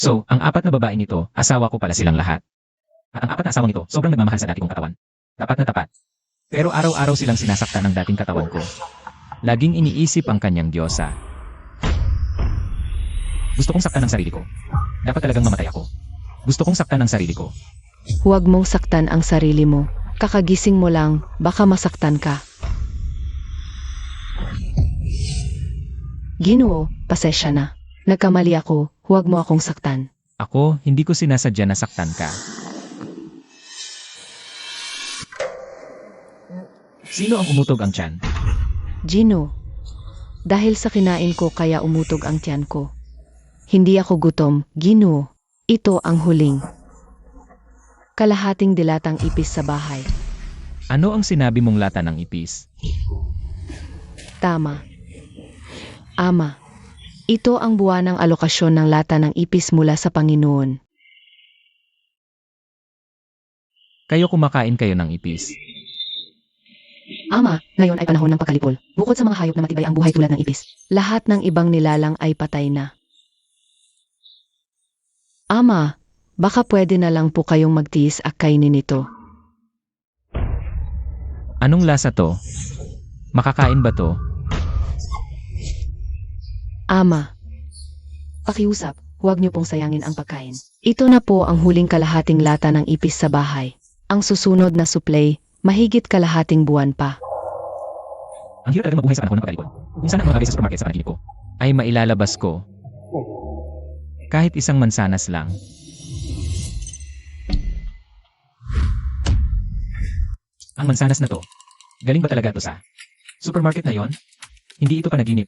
So, ang apat na babae nito, asawa ko pala silang lahat. At ang apat na asawang ito, sobrang nagmamahal sa dati kong katawan. Tapat na tapat. Pero araw-araw silang sinasaktan ng dating katawan ko. Laging iniisip ang kanyang diyosa. Gusto kong saktan ang sarili ko. Dapat talagang mamatay ako. Gusto kong saktan ang sarili ko. Huwag mong saktan ang sarili mo. Kakagising mo lang, baka masaktan ka. Ginoo, pasensya na. Nagkamali ako, huwag mo akong saktan. Ako, hindi ko sinasadya na saktan ka. Sino ang umutog ang tiyan? Gino, dahil sa kinain ko kaya umutog ang tiyan ko. Hindi ako gutom, Ginoo. Ito ang huling. Kalahating dilatang ipis sa bahay. Ano ang sinabi mong lata ng ipis? Tama. Ama, ito ang buwanang alokasyon ng lata ng ipis mula sa Panginoon. Kayo kumakain kayo ng ipis. Ama, ngayon ay panahon ng pagkalipol. Bukod sa mga hayop na matibay ang buhay tulad ng ipis, lahat ng ibang nilalang ay patay na. Ama, baka pwede na lang po kayong magtiis at kainin ito. Anong lasa to? Makakain ba to? Ama, pakiusap, huwag niyo pong sayangin ang pagkain. Ito na po ang huling kalahating lata ng ipis sa bahay. Ang susunod na supply, mahigit kalahating buwan pa. Ang hirap talaga mabuhay sa panahon ng pagkalipol. Minsan ang mga sa supermarket sa panaginip ko ay mailalabas ko. Kahit isang mansanas lang. Ang mansanas na to, galing ba talaga to sa supermarket na yon? Hindi ito panaginip.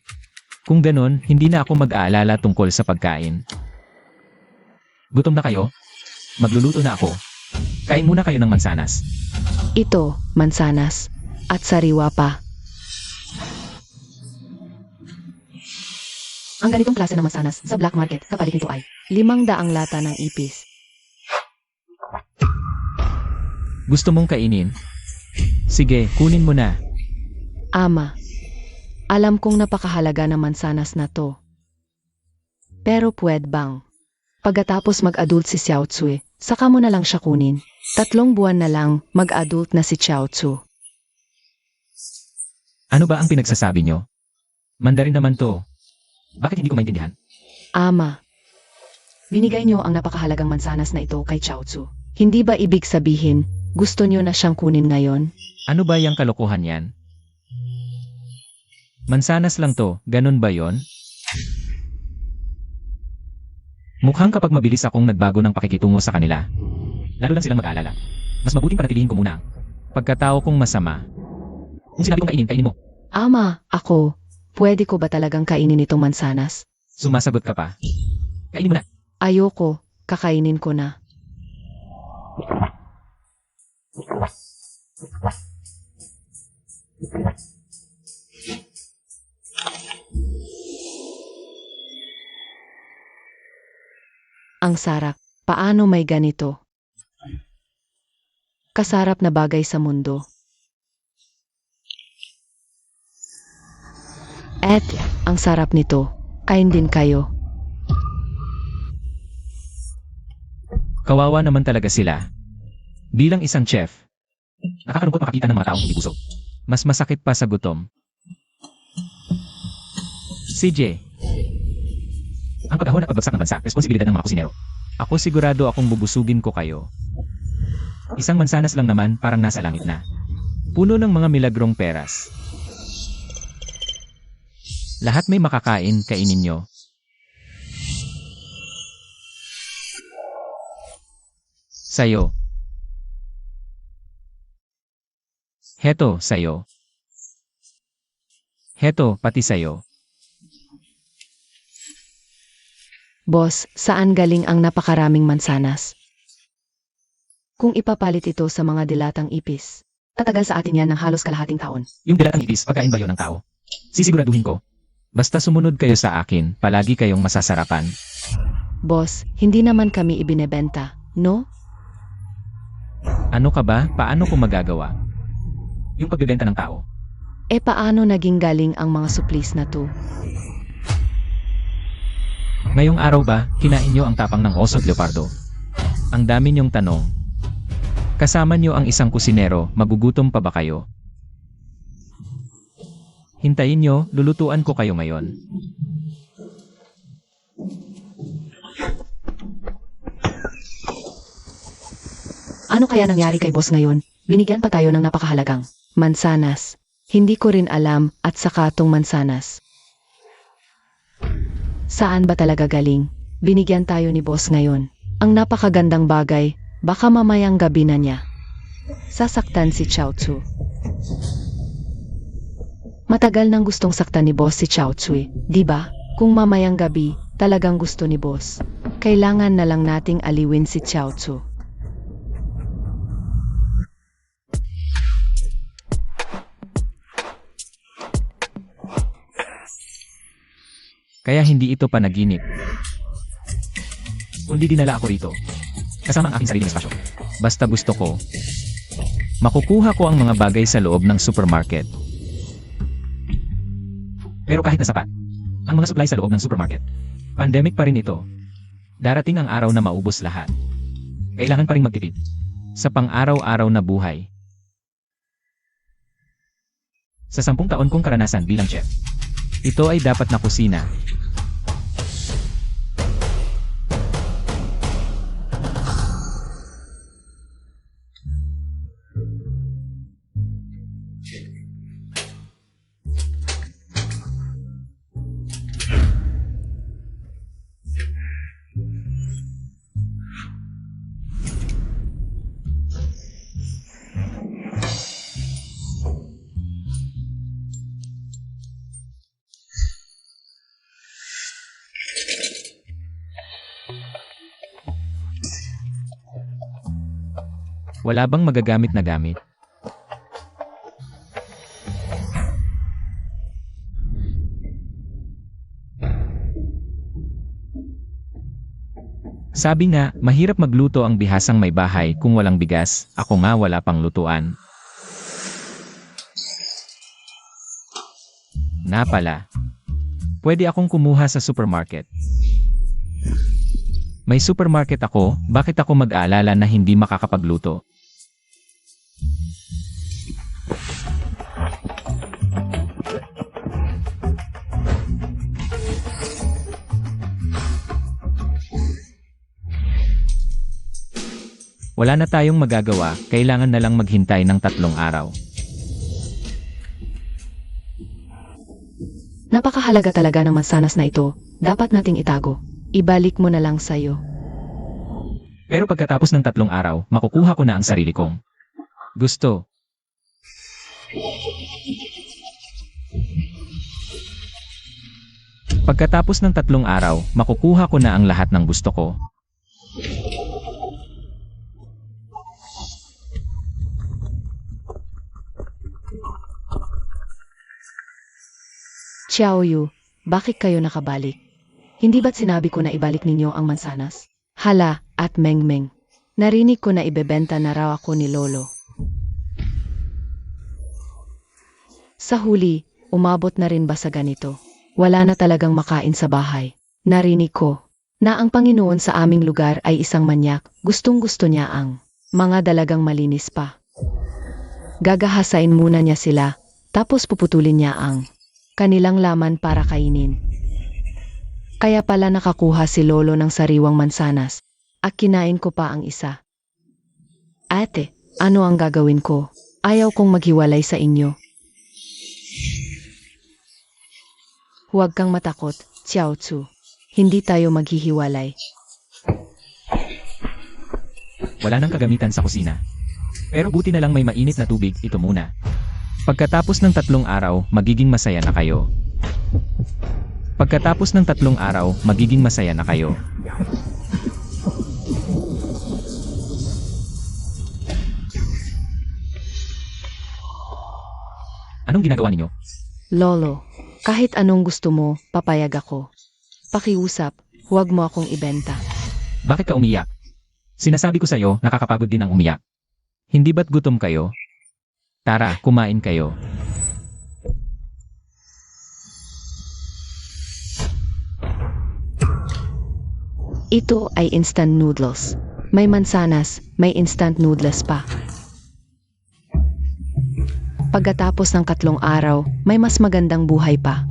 Kung ganon, hindi na ako mag-aalala tungkol sa pagkain. Gutom na kayo? Magluluto na ako. Kain muna kayo ng mansanas. Ito, mansanas, at sariwa pa. Ang ganitong klase ng mansanas sa black market, kapalit nito ay 500 lata ng ipis. Gusto mong kainin? Sige, kunin mo na. Ama, alam kong napakahalaga ng mansanas na to. Pero pwede bang? Pagkatapos mag-adult si Xiao Tsui, saka mo na lang siya kunin. 3 buwan na lang, mag-adult na si Xiao Tzu. Ano ba ang pinagsasabi nyo? Mandarin naman to. Bakit hindi ko maintindihan? Ama, binigay niyo ang napakahalagang mansanas na ito kay Xiao Tzu. Hindi ba ibig sabihin, gusto niyo na siyang kunin ngayon? Ano ba yung kalokohan yan? Mansanas lang to, ganun ba yon? Mukhang kapag mabilis akong nagbago ng pakikitungo sa kanila, lalo lang silang mag-aalala. Mas mabuting panatilihin ko muna. Pagkatao kong masama. Kung sinabi kong kainin, kainin mo. Ama, ako, pwede ko ba talagang kainin itong mansanas? Sumasagot ka pa. Kainin mo na. Ayoko, kakainin ko na. Ang sarap, paano may ganito? Kasarap na bagay sa mundo. At, ang sarap nito, kain din kayo. Kawawa naman talaga sila. Bilang isang chef, nakakalungkot makakita ng mga taong hindi busog. Mas masakit pa sa gutom. CJ, ang paghahon at pagbagsak ng bansa, responsibilidad ng mga kusinero. Ako sigurado akong bubusugin ko kayo. Isang mansanas lang naman, parang nasa langit na. Puno ng mga milagrong peras. Lahat may makakain, kainin nyo. Sayo. Heto, sayo. Heto, pati sayo. Boss, saan galing ang napakaraming mansanas? Kung ipapalit ito sa mga dilatang ipis, tatagal sa atin yan ng halos kalahating taon. Yung dilatang ipis, pagkain ba yun ng tao? Sisiguraduhin ko. Basta sumunod kayo sa akin, palagi kayong masasarapan. Boss, hindi naman kami ibinebenta, no? Ano ka ba? Paano ko magagawa? Yung pagbebenta ng tao. E paano naging galing ang mga supplies na to? Ngayong araw ba, kinain niyo ang tapang ng oso at leopardo? Ang dami niyong tanong. Kasama niyo ang isang kusinero, magugutom pa ba kayo? Hintayin niyo, lulutuan ko kayo ngayon. Ano kaya nangyari kay boss ngayon? Binigyan pa tayo ng napakahalagang mansanas. Hindi ko rin alam at saka tong mansanas. Saan ba talaga galing? Binigyan tayo ni boss ngayon. Ang napakagandang bagay, baka mamayang gabi na niya. Sasaktan si Chao Tzu. Matagal nang gustong saktan ni boss si Chao Tzu, di ba? Kung mamayang gabi, talagang gusto ni boss. Kailangan na lang nating aliwin si Chao Tzu. Kaya hindi ito panaginip. Kundi dinala ako rito. Kasama ang aking sariling espasyo. Basta gusto ko. Makukuha ko ang mga bagay sa loob ng supermarket. Pero kahit na sapat, ang mga supply sa loob ng supermarket, pandemic pa rin ito. Darating ang araw na maubos lahat. Kailangan pa rin magtipid. Sa pang-araw-araw na buhay. Sa 10 taon kong karanasan bilang chef, ito ay dapat na kusina. Wala bang magagamit na gamit? Sabi nga, mahirap magluto ang bihasang may bahay kung walang bigas, ako nga wala pang lutuan. Na pala. Pwede akong kumuha sa supermarket. May supermarket ako, bakit ako mag-aalala na hindi makakapagluto? Wala na tayong magagawa, kailangan na lang maghintay ng 3 araw. Napakahalaga talaga ng mansanas na ito. Dapat nating itago. Ibalik mo na lang sa'yo. Pero pagkatapos ng 3 araw, makukuha ko na ang sarili kong gusto. Pagkatapos ng 3 araw, makukuha ko na ang lahat ng gusto ko. Xiao Yu, bakit kayo nakabalik? Hindi ba't sinabi ko na ibalik ninyo ang mansanas? Hala, at Meng Meng. Narinig ko na ibebenta na raw ako ni Lolo. Sa huli, umabot na rin ba sa ganito? Wala na talagang makain sa bahay. Narinig ko na ang Panginoon sa aming lugar ay isang manyak, gustong-gusto niya ang mga dalagang malinis pa. Gagahasain muna niya sila, tapos puputulin niya ang kanilang laman para kainin. Kaya pala nakakuha si Lolo ng sariwang mansanas, at kinain ko pa ang isa. Ate, ano ang gagawin ko? Ayaw kong maghiwalay sa inyo. Huwag kang matakot, Xiao Tzu. Hindi tayo maghihiwalay. Wala nang kagamitan sa kusina. Pero buti na lang may mainit na tubig, ito muna. Pagkatapos ng 3 araw, magiging masaya na kayo. Pagkatapos ng 3 araw, magiging masaya na kayo. Anong ginagawa ninyo? Lolo, kahit anong gusto mo, papayag ako. Pakiusap, huwag mo akong ibenta. Bakit ka umiyak? Sinasabi ko sa'yo, nakakapagod din ang umiyak. Hindi ba't gutom kayo? Tara, kumain kayo. Ito ay instant noodles. May mansanas, may instant noodles pa. Pagkatapos ng 3 araw, may mas magandang buhay pa.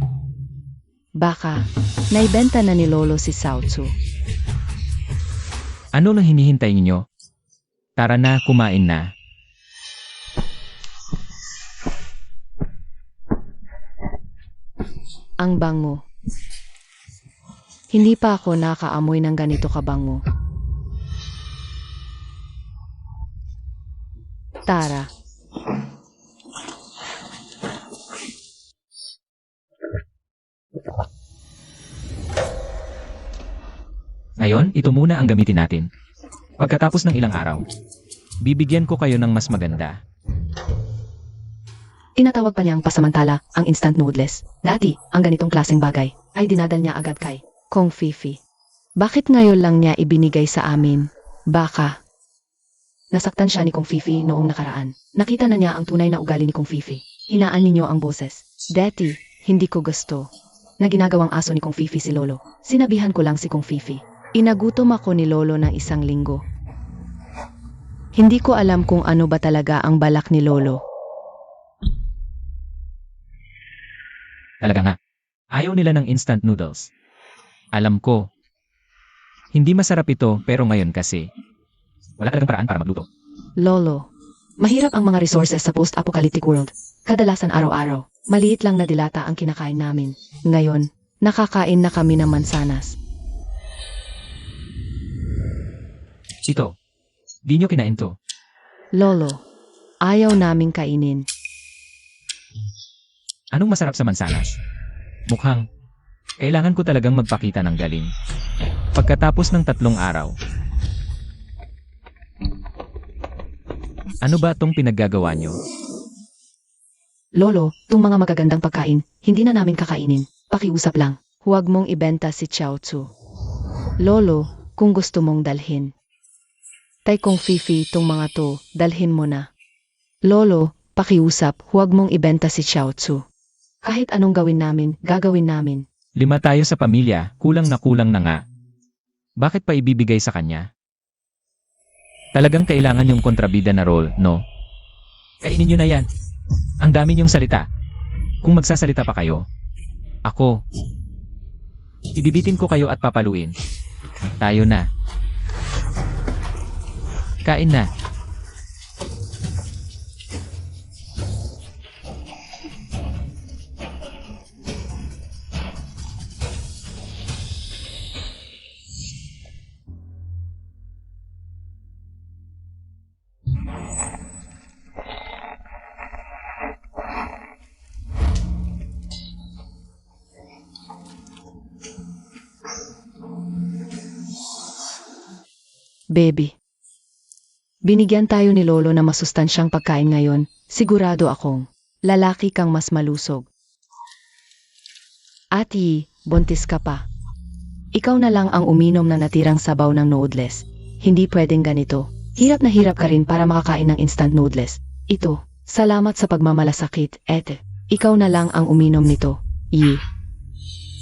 Baka, naibenta na ni Lolo si Xiao Tzu. Ano lang hinihintay ninyo? Tara na, kumain na. Ang bango. Hindi pa ako nakaamoy ng ganito kabango. Tara. Ngayon, ito muna ang gamitin natin. Pagkatapos ng ilang araw, bibigyan ko kayo ng mas maganda. Tinatawag pa niyang pasamantala ang instant noodles. Dati, ang ganitong klaseng bagay ay dinadal niya agad kay Kong Fifi. Bakit ngayon lang niya ibinigay sa amin? Baka. Nasaktan siya ni Kong Fifi noong nakaraan. Nakita na niya ang tunay na ugali ni Kong Fifi. Hinaan ninyo ang boses. Dati, hindi ko gusto na ginagawang aso ni Kong Fifi si Lolo. Sinabihan ko lang si Kong Fifi. Inagutom ako ni Lolo ng 1 linggo. Hindi ko alam kung ano ba talaga ang balak ni Lolo. Talaga nga, ayaw nila ng instant noodles. Alam ko, hindi masarap ito pero ngayon kasi, wala talagang paraan para magluto. Lolo, mahirap ang mga resources sa post-apocalyptic world. Kadalasan araw-araw, maliit lang na dilata ang kinakain namin. Ngayon, nakakain na kami ng mansanas. Ito, di nyo kinain to. Lolo, ayaw naming kainin. Anong masarap sa mansanas? Mukhang, kailangan ko talagang magpakita ng galing. Pagkatapos ng 3 araw. Ano ba itong pinaggagawa nyo? Lolo, tung mga magagandang pagkain, hindi na namin kakainin. Pakiusap lang. Huwag mong ibenta si Xiao Tzu. Lolo, kung gusto mong dalhin. Tay Kong Fifi, tung mga to, dalhin mo na. Lolo, pakiusap, huwag mong ibenta si Xiao Tzu. Kahit anong gawin namin, gagawin namin. 5 tayo sa pamilya, kulang na nga. Bakit pa ibibigay sa kanya? Talagang kailangan yung kontrabida na role, no? Kainin nyo na yan. Ang dami nyong salita. Kung magsasalita pa kayo, ako, ibibitin ko kayo at papaluin. Tayo na. Kain na. Baby. Binigyan tayo ni Lolo na masustansyang pagkain ngayon, sigurado akong lalaki kang mas malusog. Ati, buntis ka pa. Ikaw na lang ang uminom ng natirang sabaw ng noodles. Hindi pwedeng ganito. Hirap na hirap ka rin para makakain ng instant noodles. Ito, salamat sa pagmamalasakit, ete. Ikaw na lang ang uminom nito.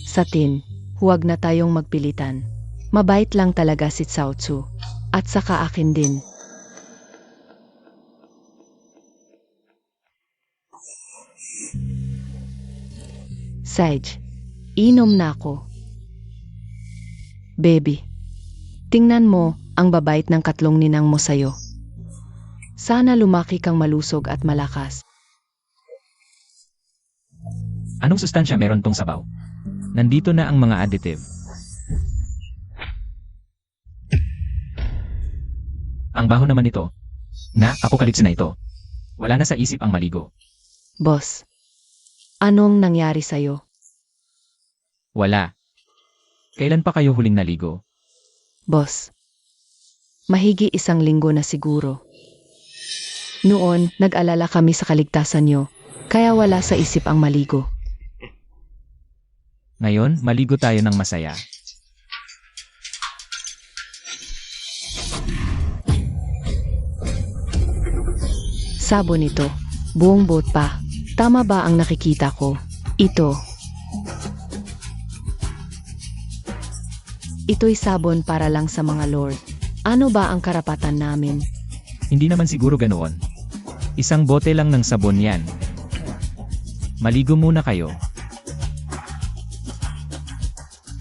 Satin, huwag na tayong magpilitan. Mabait lang talaga si Xiao Tzu. At saka akin din. Sage, inom na ako. Baby, tingnan mo ang babait ng 3 ninang mo sayo. Sana lumaki kang malusog at malakas. Anong sustansya meron tong sabaw? Nandito na ang mga additive. Ang baho naman ito. Apokalipsi na ito. Wala na sa isip ang maligo. Boss, anong nangyari sayo? Wala. Kailan pa kayo huling naligo? Boss, mahigi 1 linggo na siguro. Noon, nag-alala kami sa kaligtasan nyo, kaya wala sa isip ang maligo. Ngayon, maligo tayo ng masaya. Sabon ito, buong boat pa. Tama ba ang nakikita ko? Ito. Ito'y sabon para lang sa mga lord. Ano ba ang karapatan namin? Hindi naman siguro ganoon. Isang bote lang ng sabon yan. Maligo muna kayo.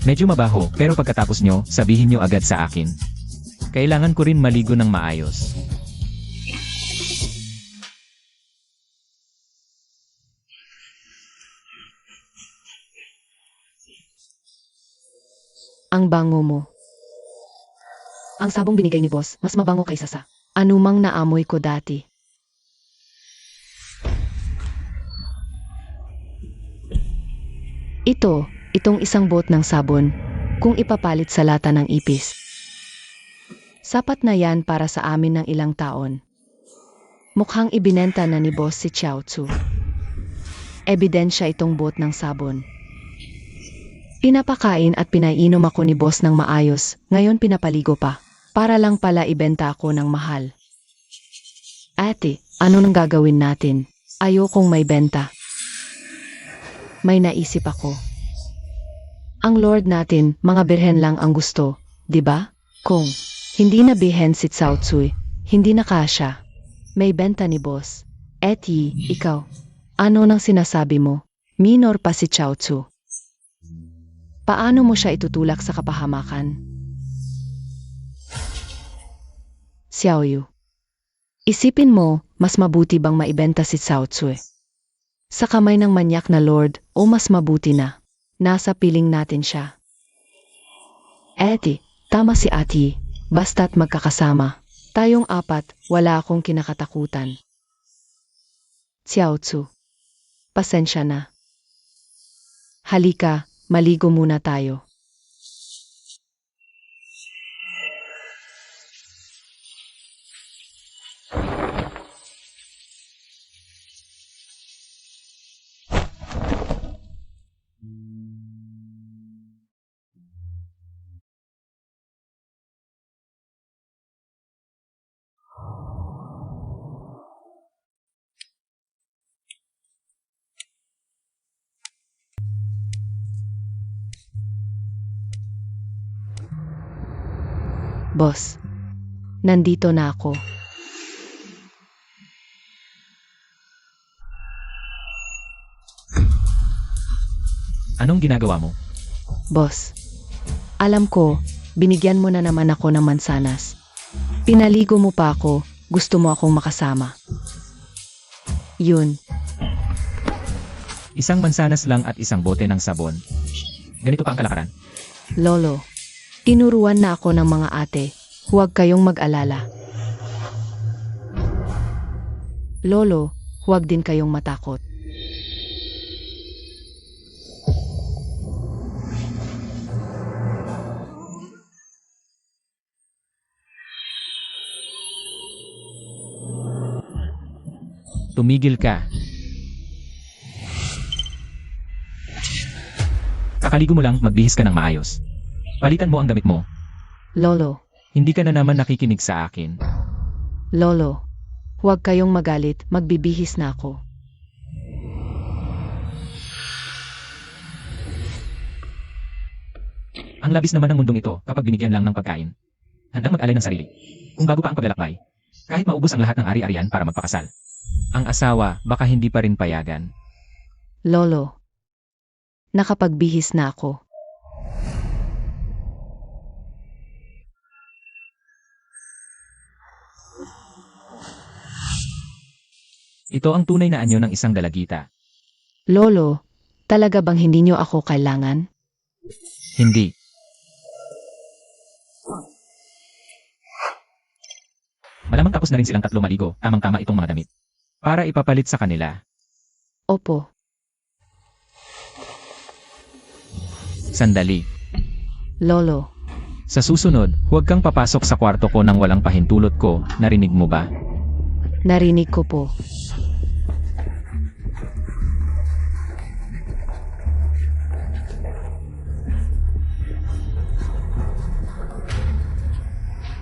Medyo mabaho, pero pagkatapos nyo, sabihin nyo agad sa akin. Kailangan ko rin maligo ng maayos. Ang bango mo. Ang sabong binigay ni boss, mas mabango kaysa sa anumang naamoy ko dati. Itong isang bot ng sabon, kung ipapalit sa lata ng ipis. Sapat na yan para sa amin ng ilang taon. Mukhang ibinenta na ni boss si Xiao Tzu. Ebidensya itong bot ng sabon. Pinapakain at pinainom ako ni boss ng maayos, ngayon pinapaligo pa. Para lang pala ibenta ako ng mahal. Ate, ano nang gagawin natin? Ayokong may benta. May naisip ako. Ang Lord natin, mga birhen lang ang gusto, di ba? Kung hindi na bihen si Cao Tsui, hindi na kasya. May benta ni boss. Eti, ikaw. Ano nang sinasabi mo? Minor pa si Cao Tzu. Paano mo siya itutulak sa kapahamakan? Xiao Yu. Isipin mo, mas mabuti bang maibenta si Cao Tzu sa kamay ng manyak na lord o mas mabuti na nasa piling natin siya? Eti, tama si Ati. Basta't magkakasama. Tayong apat, wala akong kinakatakutan. Xiao Tzu. Pasensya na. Halika, maligo muna tayo. Boss, nandito na ako. Anong ginagawa mo? Boss, alam ko, binigyan mo na naman ako ng mansanas. Pinaligo mo pa ako, gusto mo akong makasama. Yun, Isang mansanas lang at isang bote ng sabon. Ganito pa ang kalakaran. Lolo. Tinuruan na ako ng mga ate, huwag kayong mag-alala. Lolo, huwag din kayong matakot. Tumigil ka. Kakaligo mo lang, magbihis ka ng maayos. Palitan mo ang damit mo. Lolo, Hindi ka na naman nakikinig sa akin. Lolo, huwag kayong magalit, magbibihis na ako. Ang labis naman ng mundong ito kapag binigyan lang ng pagkain. Handang mag-alay ng sarili. Kung bago pa ang paglalakbay, kahit maubos ang lahat ng ari-arian para magpakasal. Ang asawa, baka hindi pa rin payagan. Lolo, nakapagbihis na ako. Ito ang tunay na anyo ng isang dalagita. Lolo, talaga bang hindi niyo ako kailangan? Hindi. Malamang tapos na rin silang tatlo maligo, tamang-tama itong mga damit. Para ipapalit sa kanila. Opo, Sandali. Lolo. Sa susunod, huwag kang papasok sa kwarto ko nang walang pahintulot ko, narinig mo ba? Narinig ko po.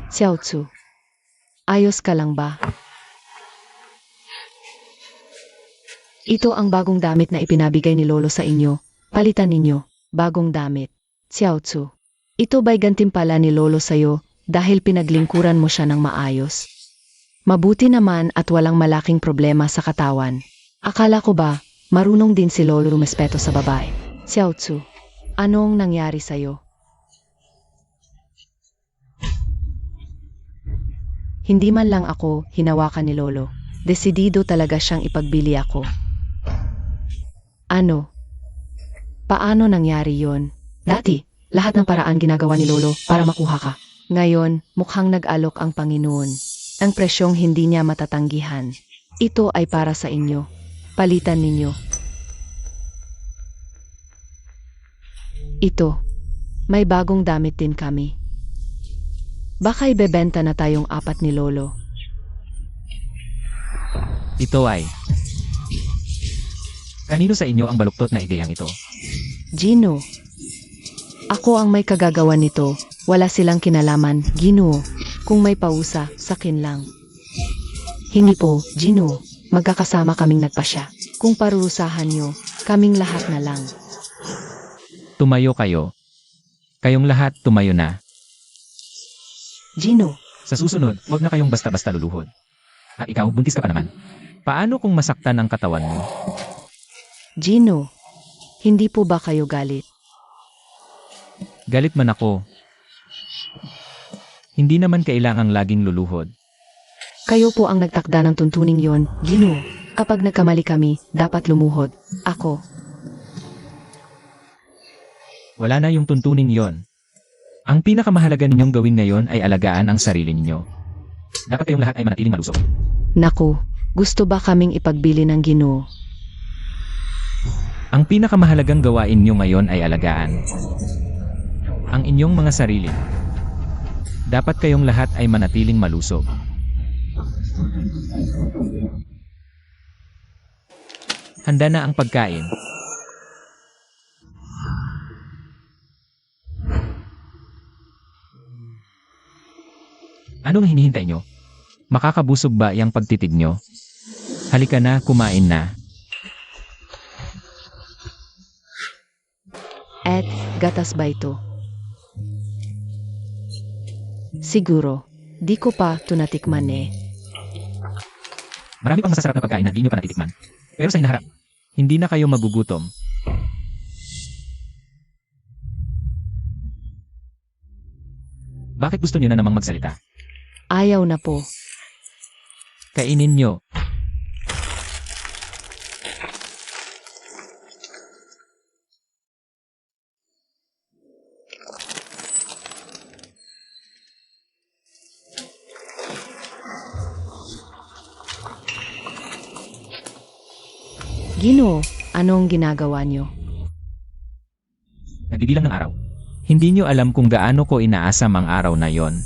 Xiao Tzu, ayos ka lang ba? Ito ang bagong damit na ipinabigay ni Lolo sa inyo. Palitan ninyo, bagong damit. Xiao Tzu, Ito ba'y gantimpala ni Lolo sa'yo dahil pinaglingkuran mo siya ng maayos? Mabuti naman at walang malaking problema sa katawan. Akala ko ba, marunong din si Lolo rumespeto sa babae? Xiao Tzu, anong nangyari sa'yo? Hindi man lang ako hinawakan ni Lolo. Desidido talaga siyang ipagbili ako. Ano? Paano nangyari yon? Dati, lahat ng paraan ginagawa ni Lolo para makuha ka. Ngayon, mukhang nag-alok ang Panginoon. Ang presyong hindi niya matatanggihan. Ito ay para sa inyo. Palitan ninyo. Ito. May bagong damit din kami. Baka ibebenta na tayong 4 ni Lolo. Ito ay... Kanino sa inyo ang baluktot na ideyang ito? Gino. Ako ang may kagagawa nito. Wala silang kinalaman, Gino. Kung may pausa, sakin lang. Hindi po, Gino. Magkakasama kaming nagpasya. Kung parurusahan nyo, kaming lahat na lang. Tumayo kayo. Kayong lahat tumayo na. Gino, Sa susunod, huwag na kayong basta-basta luluhod. At ikaw, buntis ka pa naman. Paano kung masaktan ang katawan mo? Gino. Hindi po ba kayo galit? Galit man ako. Hindi naman kailangang laging luluhod. Kayo po ang nagtakda ng tuntuning yon, Gino. Kapag nagkamali kami, dapat lumuhod. Ako. Wala na yung tuntuning yon. Ang pinakamahalaga ninyong gawin ngayon ay alagaan ang sarili ninyo. Dapat kayong lahat ay manatiling malusog. Naku, gusto ba kaming ipagbili ng Ginoo? Ang pinakamahalagang gawain nyo ngayon ay alagaan ang inyong mga sarili. Dapat kayong lahat ay manatiling malusog. Handa na ang pagkain. Anong hinihintay nyo? Makakabusog ba yung pagtitig nyo? Halika na, kumain na. At, gatas ba ito? Siguro, di ko pa ito natikman eh. Marami pang masasarap na pagkain na di nyo pa natitikman. Pero sa hinaharap, hindi na kayo magugutom. Bakit gusto nyo na namang magsalita? Ayaw na po. Kainin nyo. Ginoo, anong ginagawa niyo? Nagbibilang ng araw. Hindi nyo alam kung gaano ko inaasam ang araw na yon.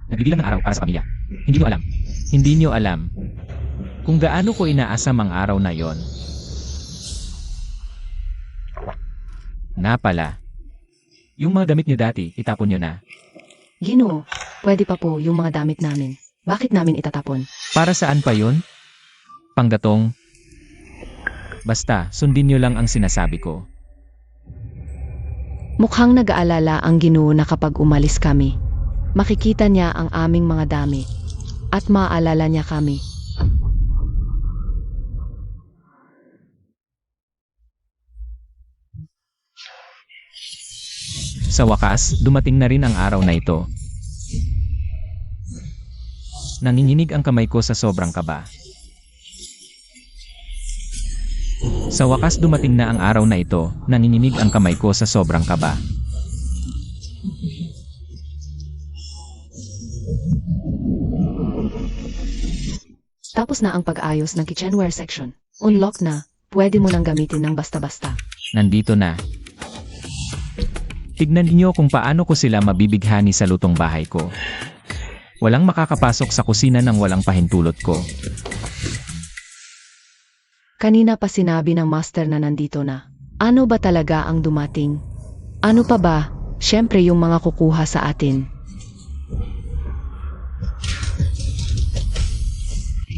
Nagbibilang ng araw para sa pamilya. Hindi nyo alam. Hindi nyo alam kung gaano ko inaasam ang araw na yon. Na pala. Yung mga damit nyo dati, itapon nyo na. Ginoo, pwede pa po yung mga damit namin. Bakit namin itatapon? Para saan pa yun? Panggatong. Basta, sundin nyo lang ang sinasabi ko. Mukhang nag-aalala ang Ginoo na kapag umalis kami, makikita niya ang aming mga damit at maaalala niya kami. Sa wakas, dumating na rin ang araw na ito. Nanginginig ang kamay ko sa sobrang kaba. Sa wakas dumating na ang araw na ito, nanginginig ang kamay ko sa sobrang kaba. Tapos na ang pag-ayos ng kitchenware section. Unlock na, pwede mo nang gamitin ng basta-basta. Nandito na. Tignan niyo kung paano ko sila mabibighani sa lutong bahay ko. Walang makakapasok sa kusina nang walang pahintulot ko. Kanina pa sinabi ng master na nandito na. Ano ba talaga ang dumating? Ano pa ba? Siyempre yung mga kukuha sa atin.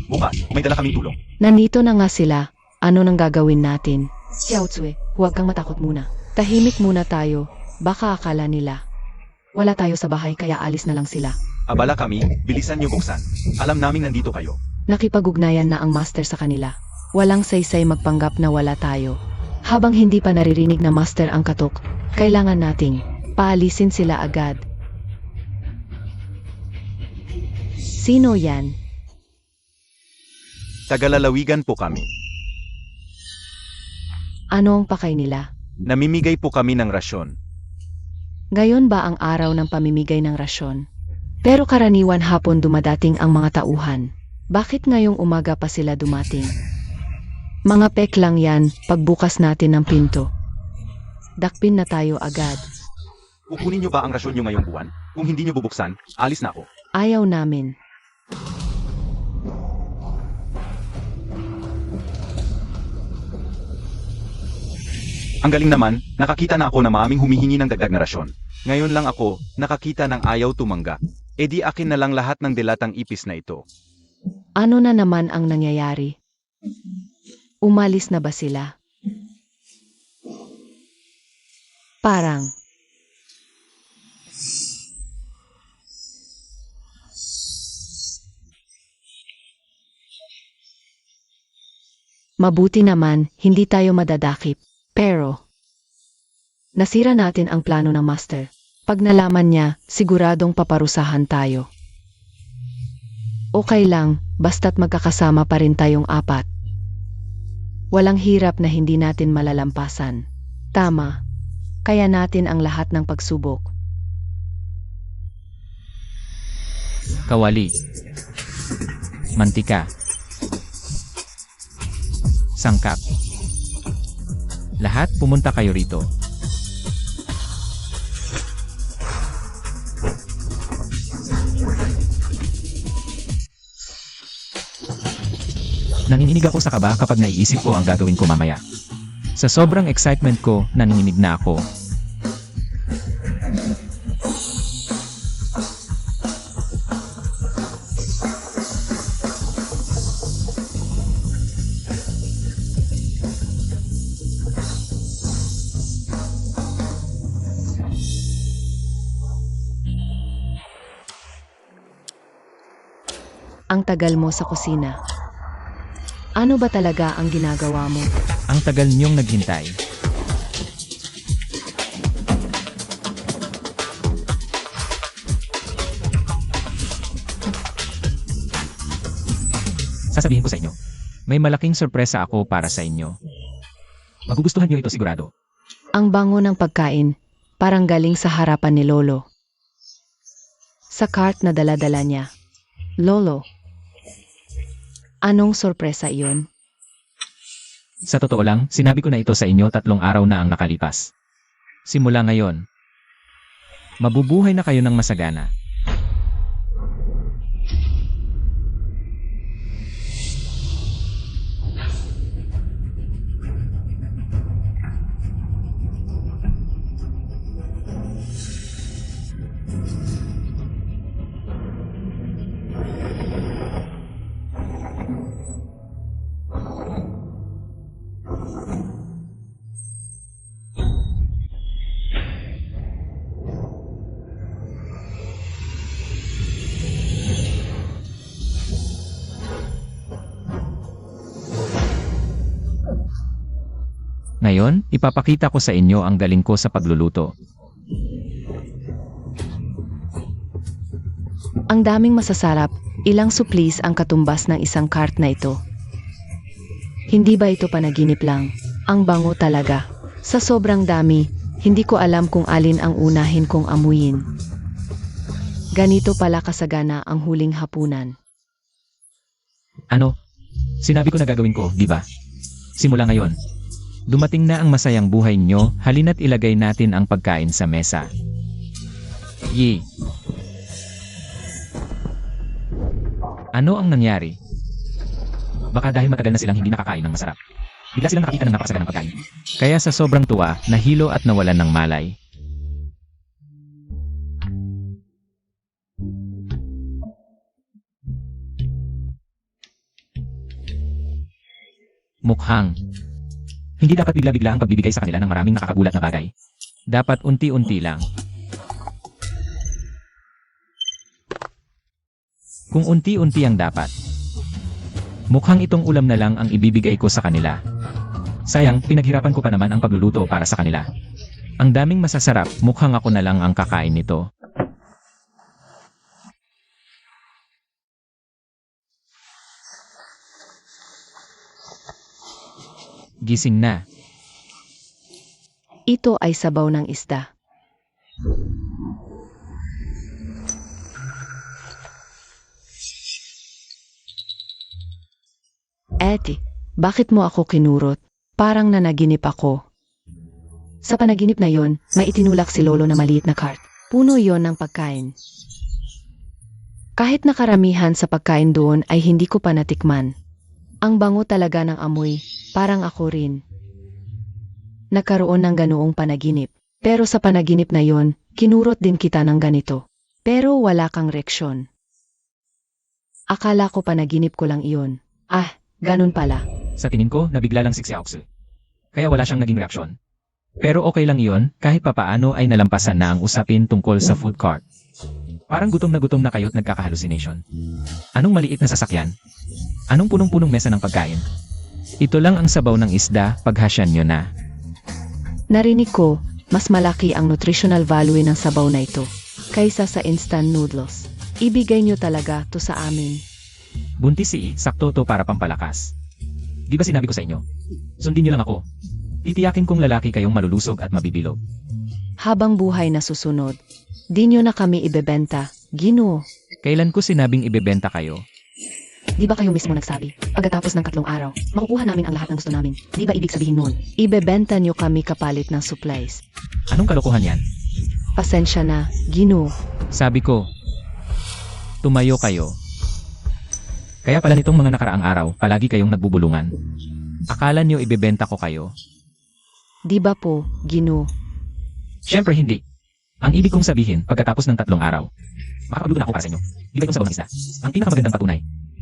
Buka, may dala kaming tulong. Nandito na nga sila. Ano nang gagawin natin? Xiao Tsue, huwag kang matakot muna. Tahimik muna tayo, baka akala nila. Wala tayo sa bahay kaya alis na lang sila. Abala kami, bilisan niyo buksan. Alam naming nandito kayo. Nakipag-ugnayan na ang master sa kanila. Walang saysay magpanggap na wala tayo. Habang hindi pa naririnig na master ang katok, kailangan nating paalisin sila agad. Sino yan? Tagalalawigan po kami. Ano ang pakay nila? Namimigay po kami ng rasyon. Ngayon ba ang araw ng pamimigay ng rasyon? Pero karaniwan hapon dumadating ang mga tauhan. Bakit ngayong umaga pa sila dumating? Mga pek lang yan, pagbukas natin ng pinto. Dakpin na tayo agad. Kukunin niyo ba ang rasyon niyo ngayong buwan? Kung hindi niyo bubuksan, alis na ako. Ayaw namin. Ang galing naman, nakakita na ako na maaming humihingi ng dagdag na rasyon. Ngayon lang ako, nakakita ng ayaw tumanggap. E di akin na lang lahat ng dilatang ipis na ito. Ano na naman ang nangyayari? Umalis na ba sila? Parang. Mabuti naman, hindi tayo madadakip. Pero, nasira natin ang plano ng master. Pag nalaman niya, siguradong paparusahan tayo. Okay lang, basta't magkakasama pa rin tayong apat. Walang hirap na hindi natin malalampasan. Tama, kaya natin ang lahat ng pagsubok. Kawali. Mantika. Sangkap. Lahat pumunta kayo rito. Nanginginig ako sa kaba kapag naiisip ko ang gagawin ko mamaya. Sa sobrang excitement ko, nanginginig na ako. Ang tagal mo sa kusina. Ano ba talaga ang ginagawa mo? Ang tagal niyong naghintay. Sasabihin ko sa inyo, may malaking sorpresa ako para sa inyo. Magugustuhan niyo ito sigurado. Ang bango ng pagkain, parang galing sa harapan ni Lolo. Sa cart na dala-dala niya. Lolo, anong sorpresa iyon? Sa totoo lang, sinabi ko na ito sa inyo 3 araw na ang nakalipas. Simula ngayon, mabubuhay na kayo ng masagana. Ngayon, ipapakita ko sa inyo ang galing ko sa pagluluto. Ang daming masasarap, ilang suplis ang katumbas ng isang cart na ito. Hindi ba ito panaginip lang? Ang bango talaga. Sa sobrang dami, hindi ko alam kung alin ang unahin kong amuyin. Ganito pala kasagana ang huling hapunan. Ano? Sinabi ko na gagawin ko, di ba? Simula ngayon, dumating na ang masayang buhay nyo, halina't ilagay natin ang pagkain sa mesa. Yee! Ano ang nangyari? Baka dahil matagal na silang hindi nakakain ng masarap. Bigla silang nakakita ng napakasaganang pagkain. Kaya sa sobrang tuwa, nahilo at nawalan ng malay. Mukhang Hindi dapat bigla-bigla ang pagbibigay sa kanila ng maraming nakakagulat na bagay. Dapat unti-unti lang. Kung unti-unti ang dapat. Mukhang itong ulam na lang ang ibibigay ko sa kanila. Sayang, pinaghirapan ko pa naman ang pagluluto para sa kanila. Ang daming masasarap, mukhang ako na lang ang kakain nito. Gising na. Ito ay sabaw ng isda. Eti, bakit mo ako kinurot? Parang nanaginip ako. Sa panaginip na yon, may itinulak si Lolo na maliit na cart. Puno yon ng pagkain. Kahit nakaramihan sa pagkain doon ay hindi ko pa natikman. Ang bango talaga ng amoy, parang ako rin. Nagkaroon ng ganoong panaginip. Pero sa panaginip na yon, kinurot din kita ng ganito. Pero wala kang reaksyon. Akala ko panaginip ko lang iyon. Ah, ganun pala. Sa tingin ko, nabigla lang si Xiaoxu. Kaya wala siyang naging reaksyon. Pero okay lang iyon, kahit papaano ay nalampasan na ang usapin tungkol sa food cart. Parang gutom na kayo't nagkaka-hallucination. Anong maliit na sasakyan? Anong punong-punong mesa ng pagkain? Ito lang ang sabaw ng isda, paghasyan nyo na. Narinig ko, mas malaki ang nutritional value ng sabaw na ito kaysa sa instant noodles. Ibigay nyo talaga to sa amin. Buntis si I, sakto to para pampalakas. Di ba sinabi ko sa inyo? Sundin nyo lang ako. Titiyakin kong lalaki kayong malulusog at mabibilog. Habang buhay na susunod, di nyo na kami ibebenta, Ginoo. Kailan ko sinabing ibebenta kayo? Di ba kayo mismo nagsabi, pagkatapos ng 3 araw, makukuha namin ang lahat ng gusto namin. Di ba ibig sabihin nun? Ibebenta nyo kami kapalit ng supplies. Anong kalokohan yan? Pasensya na, Ginoo. Sabi ko, tumayo kayo. Kaya pala nitong mga nakaraang araw, palagi kayong nagbubulungan. Akala nyo ibebenta ko kayo? Di ba po, Ginoo? Siyempre hindi. Ang ibig kong sabihin, pagkatapos ng 3 araw, makakapagluto na ako para sa inyo. Di ba itong sabaw ng isda? Ang pinakamagandang patunay.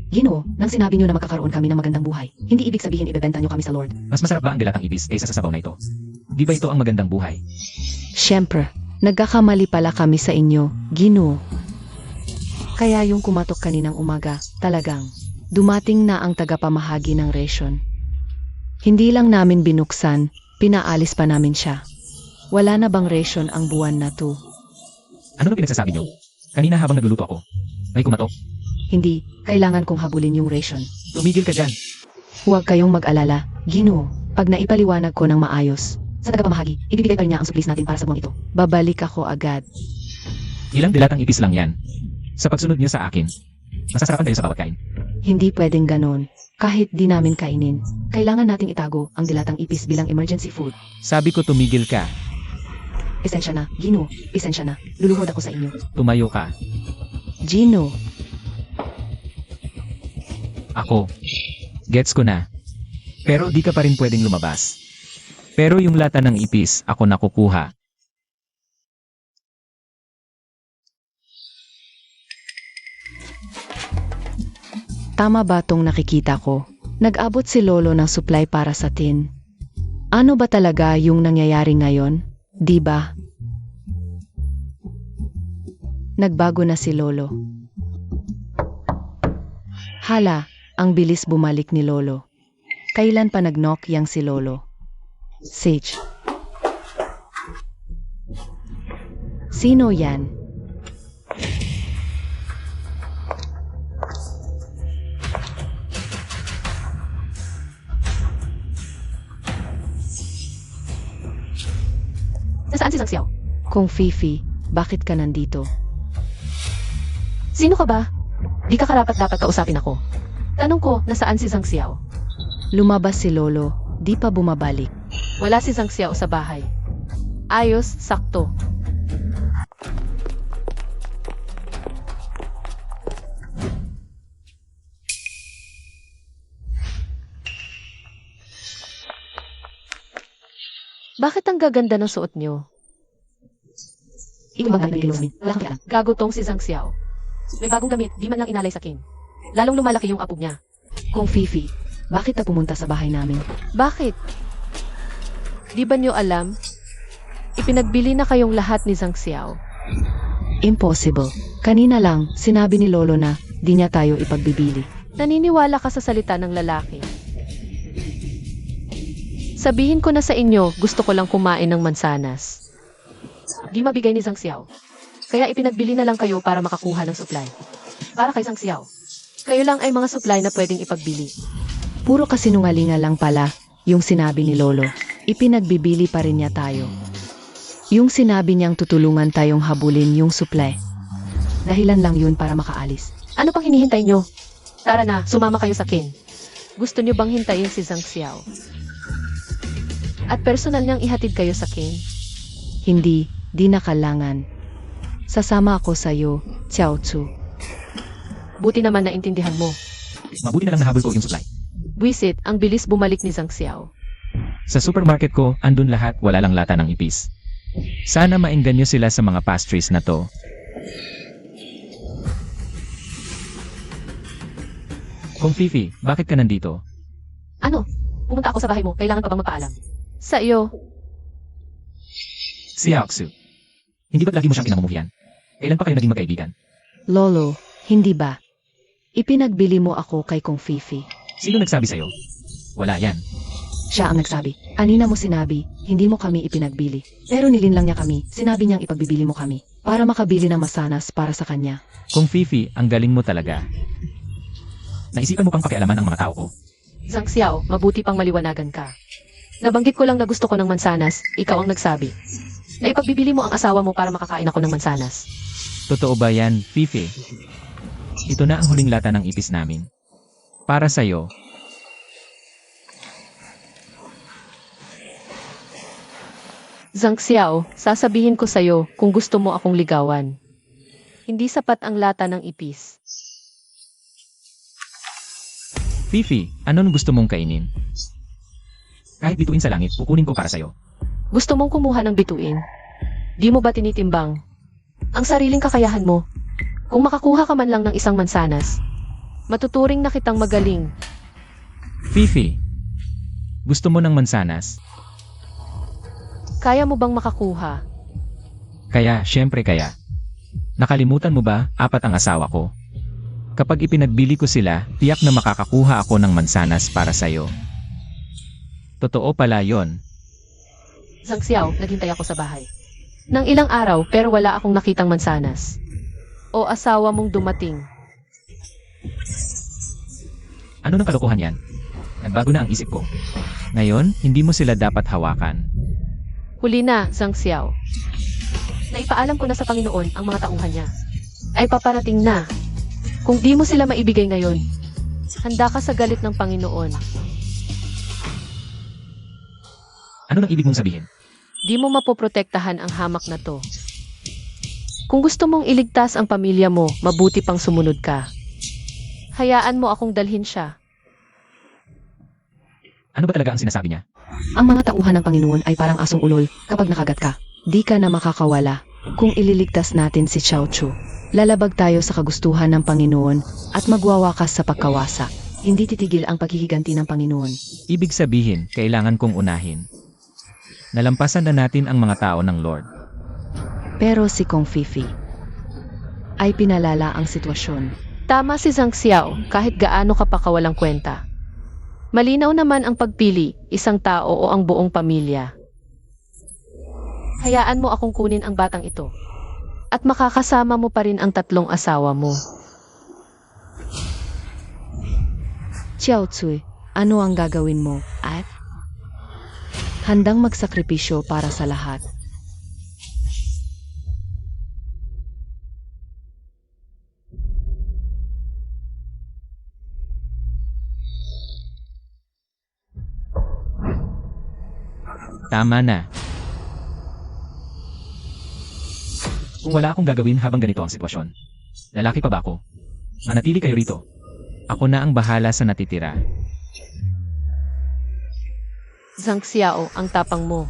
Ginoo, nang sinabi nyo na magkakaroon kami ng magandang buhay, hindi ibig sabihin ibebenta nyo kami sa Lord. Mas masarap ba ang dilatang ibis kaysa sa sabaw na ito? Di ba ito ang magandang buhay? Siyempre, nagkakamali pala kami sa inyo, Ginoo. Kaya yung kumatok kaninang umaga, talagang, dumating na ang tagapamahagi ng resyon. Hindi lang namin binuksan, pinaalis pa namin siya. Wala na bang resyon ang buwan na to? Ano na pinagsasabi nyo? Kanina habang nagluluto ako, may kumatok. Hindi, kailangan kong habulin yung resyon. Tumigil ka dyan. Huwag kayong mag-alala, Ginoo. Pag naipaliwanag ko ng maayos, sa tagapamahagi, ibibigay pa rin niya ang supplies natin para sa buwang ito. Babalik ako agad. Ilang dilatang ipis lang yan. Sa pagsunod niyo sa akin, masasarapan kayo sa bawat kain. Hindi pwedeng ganon. Kahit di namin kainin, kailangan nating itago ang dilatang ipis bilang emergency food. Sabi ko tumigil ka. Esensya na, Ginoo. Esensya na. Luluhod ako sa inyo. Tumayo ka. Gino. Ako. Gets ko na. Pero di ka pa rin pwedeng lumabas. Pero yung lata ng ipis, ako nakukuha. Tama ba tong nakikita ko? Nag-abot si Lolo ng supply para sa tin. Ano ba talaga yung nangyayari ngayon? Di ba? Nagbago na si Lolo. Hala, ang bilis bumalik ni Lolo. Kailan pa nag-knock yang si Lolo? Sage. Sino yan? Nasaan si Sang Xiao? Kung Fifi, bakit ka nandito? Sino ka ba? Di ka karapat-dapat kausapin ako. Tanong ko, nasaan si Sang Xiao? Lumabas si Lolo, di pa bumabalik. Wala si Sang Xiao sa bahay. Ayos, sakto. Bakit ang gaganda ng suot nyo? Ito bang galing ng namin? Wala kang kialam. Gago tong si Sang Xiao. May bagong damit, di man lang inalay sa kin. Lalong lumalaki yung apog niya. Kung Fifi, bakit na pumunta sa bahay namin? Bakit? Di ba niyo alam? Ipinagbili na kayong lahat ni Zhang Xiao. Impossible. Kanina lang, sinabi ni Lolo na di niya tayo ipagbibili. Naniniwala ka sa salita ng lalaki. Sabihin ko na sa inyo, gusto ko lang kumain ng mansanas. Di mabigay ni Zhang Xiao. Kaya ipinagbili na lang kayo para makakuha ng supply. Para kay Zhang Xiao. Kayo lang ay mga supply na pwedeng ipagbili. Puro kasinungalingan lang pala yung sinabi ni Lolo. Ipinagbibili pa rin niya tayo. Yung sinabi niyang tutulungan tayong habulin yung supply. Dahilan lang yun para makaalis. Ano pang hinihintay nyo? Tara na, sumama kayo sa akin. Gusto nyo bang hintayin si Zhang Xiao? At personal niyang ihatid kayo sa akin? Hindi, di na kailangan. Sasama ako sa'yo, Xiao Tzu. Buti naman na intindihan mo. Mabuti na lang nahabol ko yung supply. Buisit, ang bilis bumalik ni Zhang Xiao. Sa supermarket ko, andun lahat, wala lang lata ng ipis. Sana maengganyo sila sa mga pastries na to. Kung Fifi, bakit ka nandito? Ano? Pumunta ako sa bahay mo, kailangan pa bang magpaalam? Sa iyo, Si Aoksu. Hindi ba't lagi mo siyang pinamumuhian? Kailan pa kayo naging magkaibigan? Lolo, hindi ba? Ipinagbili mo ako kay Kong Fifi. Sino nagsabi sa'yo? Wala yan. Siya ang nagsabi. Anina mo sinabi, hindi mo kami ipinagbili. Pero nilinlang niya kami, sinabi niyang ipagbibili mo kami. Para makabili ng masanas para sa kanya. Kung Fifi, ang galing mo talaga. Naisipan mo pang pakialaman ang mga tao ko. Zhang Xiao, mabuti pang maliwanagan ka. Nabanggit ko lang na gusto ko ng mansanas, ikaw ang nagsabi. Na ipagbibili mo ang asawa mo para makakain ako ng mansanas. Totoo ba yan, Fifi? Ito na ang huling lata ng ipis namin. Para sa'yo. Zhang Xiao, sasabihin ko sa'yo kung gusto mo akong ligawan. Hindi sapat ang lata ng ipis. Fifi, anong gusto mong kainin? Kahit bituin sa langit, kukunin ko para sa'yo. Gusto mong kumuha ng bituin? Di mo ba tinitimbang ang sariling kakayahan mo? Kung makakuha ka man lang ng isang mansanas, matuturing na kitang magaling. Fifi, gusto mo ng mansanas? Kaya mo bang makakuha? Kaya, syempre kaya. Nakalimutan mo ba, 4 ang asawa ko? Kapag ipinagbili ko sila, tiyak na makakakuha ako ng mansanas para sa'yo. Totoo pala yon. Zhang Xiao, naghintay ako sa bahay. Nang ilang araw pero wala akong nakitang mansanas. O asawa mong dumating. Ano ng kalokohan yan? Nagbago na ang isip ko. Ngayon, hindi mo sila dapat hawakan. Huli na, Zhang Xiao. Naipaalam ko na sa Panginoon ang mga tauhan niya. Ay paparating na. Kung di mo sila maibigay ngayon, handa ka sa galit ng Panginoon. Ano nang ibig mong sabihin? Di mo mapoprotektahan ang hamak na to. Kung gusto mong iligtas ang pamilya mo, mabuti pang sumunod ka. Hayaan mo akong dalhin siya. Ano ba talaga ang sinasabi niya? Ang mga tauhan ng Panginoon ay parang asong ulol kapag nakagat ka. Di ka na makakawala. Kung ililigtas natin si Xiao Chu, lalabag tayo sa kagustuhan ng Panginoon at magwawakas sa pagkawasa. Hindi titigil ang paghihiganti ng Panginoon. Ibig sabihin, kailangan kong unahin. Nalampasan na natin ang mga tao ng Lord. Pero si Kong Fifi ay pinalala ang sitwasyon. Tama si Zhang Xiao kahit gaano ka pa kawalang kwenta. Malinaw naman ang pagpili, isang tao o ang buong pamilya. Hayaan mo akong kunin ang batang ito. At makakasama mo pa rin ang 3 asawa mo. Xiao Tsui, ano ang gagawin mo at handang magsakripisyo para sa lahat? Tama na. Kung wala akong gagawin habang ganito ang sitwasyon, lalaki pa ba ako? Manatili kayo rito. Ako na ang bahala sa natitira. Zhang Xiao, ang tapang mo.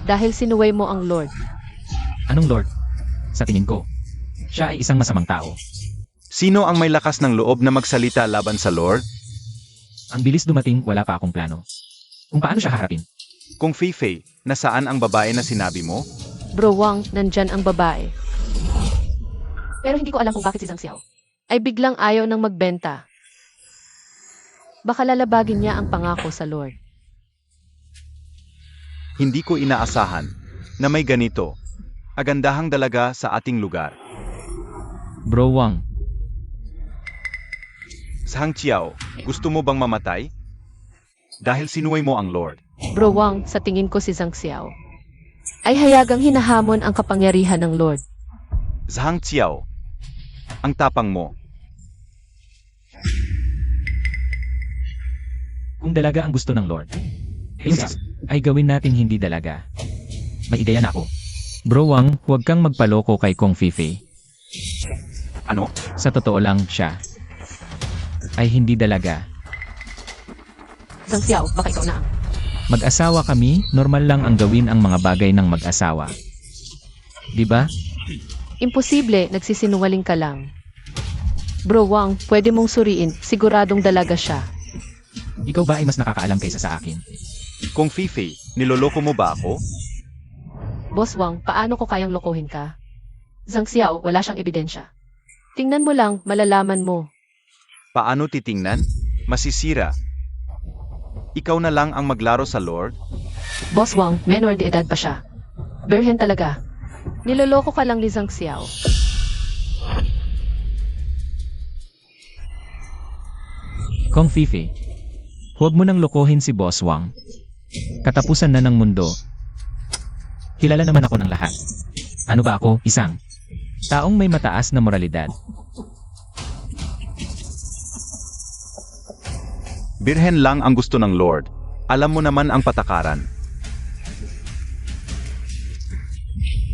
Dahil sinuway mo ang Lord. Anong Lord? Sa tingin ko, siya ay isang masamang tao. Sino ang may lakas ng loob na magsalita laban sa Lord? Ang bilis dumating, wala pa akong plano. Kung paano siya harapin. Kung Feifei, nasaan ang babae na sinabi mo? Bro Wang, nandyan ang babae. Pero hindi ko alam kung bakit si Zhang Xiao ay biglang ayaw nang magbenta. Baka lalabagin niya ang pangako sa Lord. Hindi ko inaasahan na may ganito. Agandahang dalaga sa ating lugar. Bro Wang, Zhang Qiao, gusto mo bang mamatay? Dahil sinuway mo ang Lord. Bro Wang, sa tingin ko si Zhang Xiao ay hayagang hinahamon ang kapangyarihan ng Lord. Zhang Qiao, ang tapang mo. kung dalaga ang gusto ng Lord, ay gawin nating hindi dalaga. May ideya na ako. Bro Wang, huwag kang magpaloko kay Kong Feifei. Ano? Sa totoo lang siya ay hindi dalaga. Zhang Xiao, baka ikaw na ang... Mag-asawa kami, normal lang ang gawin ang mga bagay ng mag-asawa. Di ba? Imposible, nagsisinungaling ka lang. Bro Wang, pwede mong suriin, siguradong dalaga siya. Ikaw ba ay mas nakakaalam kaysa sa akin? Kung Feifei, niloloko mo ba ako? Boss Wang, paano ko kayang lokohin ka? Zhang Xiao, wala siyang ebidensya. Tingnan mo lang, malalaman mo. Paano titingnan? Masisira. Ikaw na lang ang maglaro sa Lord? Boss Wang, menor de edad pa siya. Berhen talaga. Niloloko ka lang ni Zhang Xiao. Kong Feifei, huwag mo nang lokohin si Boss Wang. Katapusan na ng mundo. Kilala naman ako ng lahat. Ano ba ako? Isang taong may mataas na moralidad. Birhen lang ang gusto ng Lord. Alam mo naman ang patakaran.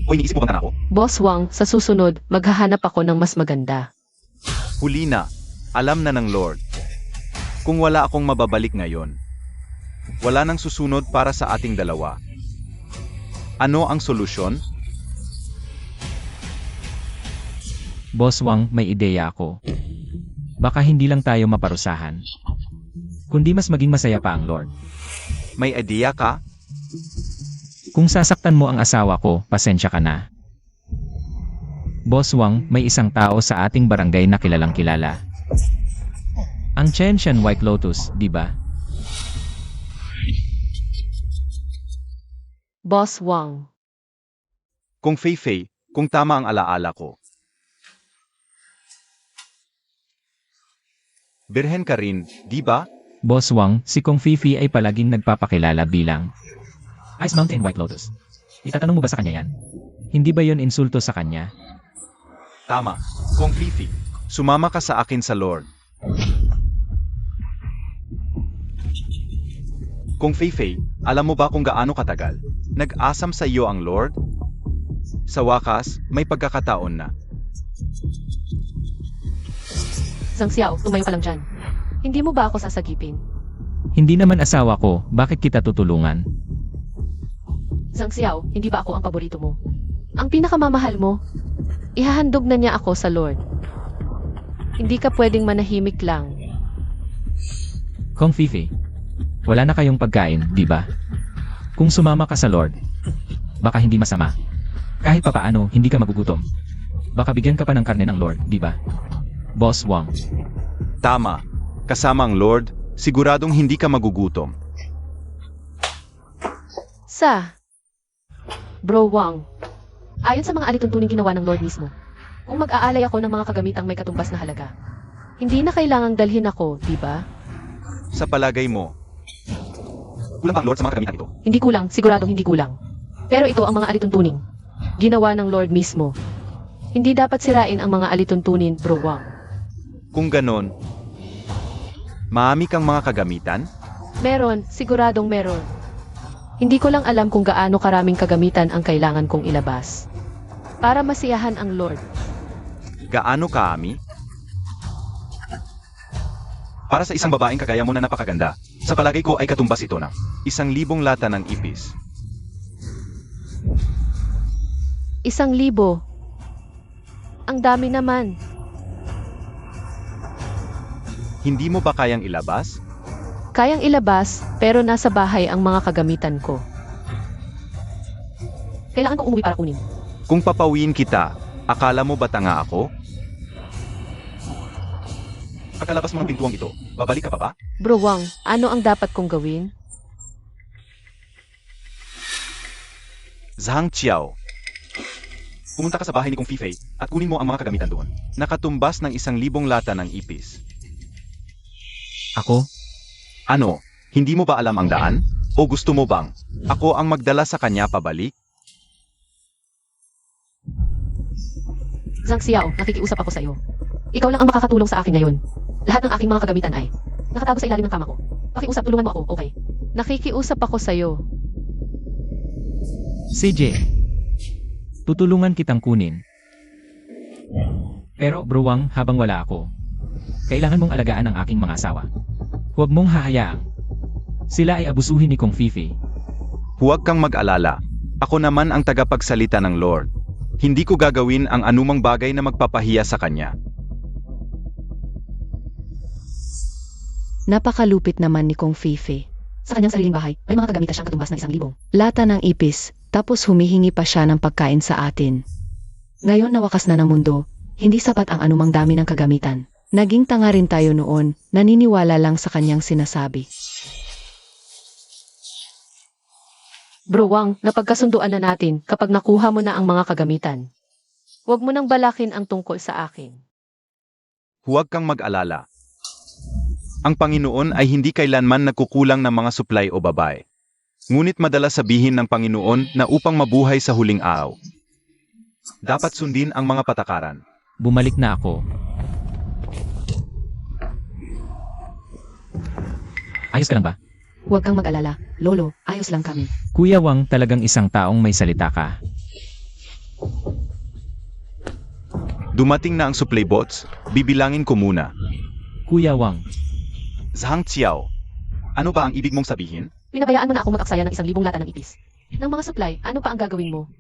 O iniisip mo ba na ako? Boss Wang, sa susunod, maghahanap ako ng mas maganda. Huli na. Alam na ng Lord. Kung wala akong mababalik ngayon, wala nang susunod para sa ating dalawa. Ano ang solusyon? Boss Wang, may ideya ako. Baka hindi lang tayo maparusahan, kundi mas maging masaya pa ang Lord. May idea ka? Kung sasaktan mo ang asawa ko, pasensya ka na. Boss Wang, may isang tao sa ating barangay na kilalang kilala. Ang Chen Shan White Lotus, di ba? Boss Wang. Kung Feifei, kung tama ang alaala ko. Birhen ka rin, di ba? Boss Wang, si Kong Feifei ay palaging nagpapakilala bilang Ice Mountain White Lotus. Itatanong mo ba sa kanya yan? Hindi ba yon insulto sa kanya? Tama. Kung Feifei, sumama ka sa akin sa Lord. Kung Feifei, alam mo ba kung gaano katagal nag-asam sa iyo ang Lord? Sa wakas, may pagkakataon na. Zhang Xiao, tumayo ka lang dyan. Hindi mo ba ako sasagipin? Hindi naman asawa ko, bakit kita tutulungan? Zhang Xiao, hindi ba ako ang paborito mo? Ang pinakamamahal mo? Ihahandog na niya ako sa Lord. Hindi ka pwedeng manahimik lang. Kong Feifei, wala na kayong pagkain, di ba? Kung sumama ka sa Lord, baka hindi masama. Kahit papaano, hindi ka magugutom. Baka bigyan ka pa ng karne ng Lord, di ba? Boss Wang. Tama. Kasama ang Lord, siguradong hindi ka magugutom. Bro Wang. Ayon sa mga alituntuning ginawa ng Lord mismo, kung mag-aalay ako ng mga kagamitang may katumbas na halaga, hindi na kailangang dalhin ako, di ba? Sa palagay mo, kulang ba ang Lord sa mga kagamitan ito? Hindi kulang, siguradong hindi kulang. Pero ito ang mga alituntuning ginawa ng Lord mismo. Hindi dapat sirain ang mga alituntunin, Bro Wang. Kung ganon, maami kang mga kagamitan? Meron, siguradong meron. Hindi ko lang alam kung gaano karaming kagamitan ang kailangan kong ilabas para masiyahan ang Lord. Gaano kaami? Para sa isang babaeng kagaya mo na napakaganda, sa palagay ko ay katumbas ito ng 1,000 lata ng ipis. 1,000. Ang dami naman. Hindi mo ba kayang ilabas? Kayang ilabas, pero nasa bahay ang mga kagamitan ko. Kailangan kong umuwi para kunin. Kung papawiin kita, akala mo ba tanga ako? Pagkalabas mo ng pintuang ito, babalik ka pa ba? Bro Wang, ano ang dapat kong gawin? Zhang Qiao. Pumunta ka sa bahay ni Kung Fifei at kunin mo ang mga kagamitan doon. Nakatumbas ng 1,000 lata ng ipis. Ako? Ano? Hindi mo ba alam ang daan? O gusto mo bang ako ang magdala sa kanya pabalik? Zhang Xiao, nakikiusap ako sa iyo. Ikaw lang ang makakatulong sa akin ngayon. Lahat ng aking mga kagamitan ay nakatago sa ilalim ng kama ko. Pakiusap, tulungan mo ako, okay? Nakikiusap ako sa iyo. CJ. Tutulungan kitang kunin. Pero Bro Wang, habang wala ako, kailangan mong alagaan ang aking mga asawa. Huwag mong hahayaang sila ay abusuhin ni Kung Fifei. Huwag kang mag-alala. Ako naman ang tagapagsalita ng Lord. Hindi ko gagawin ang anumang bagay na magpapahiya sa kanya. Napakalupit naman ni Kung Fifei. Sa kanyang sariling bahay, may mga kagamitan siyang katumbas ng 1,000. Lata ng ipis, tapos humihingi pa siya ng pagkain sa atin. Ngayon na wakas na ng mundo, hindi sapat ang anumang dami ng kagamitan. Naging tanga rin tayo noon, naniniwala lang sa kanyang sinasabi. Bro Wang, napagkasunduan na natin kapag nakuha mo na ang mga kagamitan. Huwag mo nang balakin ang tungkol sa akin. Huwag kang mag-alala. Ang Panginoon ay hindi kailanman nagkukulang ng mga supply o babae. Ngunit madalas sabihin ng Panginoon na upang mabuhay sa huling araw, dapat sundin ang mga patakaran. Bumalik na ako. Ayos ka lang ba? Huwag kang mag-alala, Lolo, ayos lang kami. Kuya Wang, talagang isang taong may salita ka. Dumating na ang supply boats, bibilangin ko muna. Kuya Wang, Zhang Qiao, ano ba ang ibig mong sabihin? Pinabayaan mo na akong mag-aksaya ng 1,000 lata ng ipis. Ng mga supply, ano pa ang gagawin mo?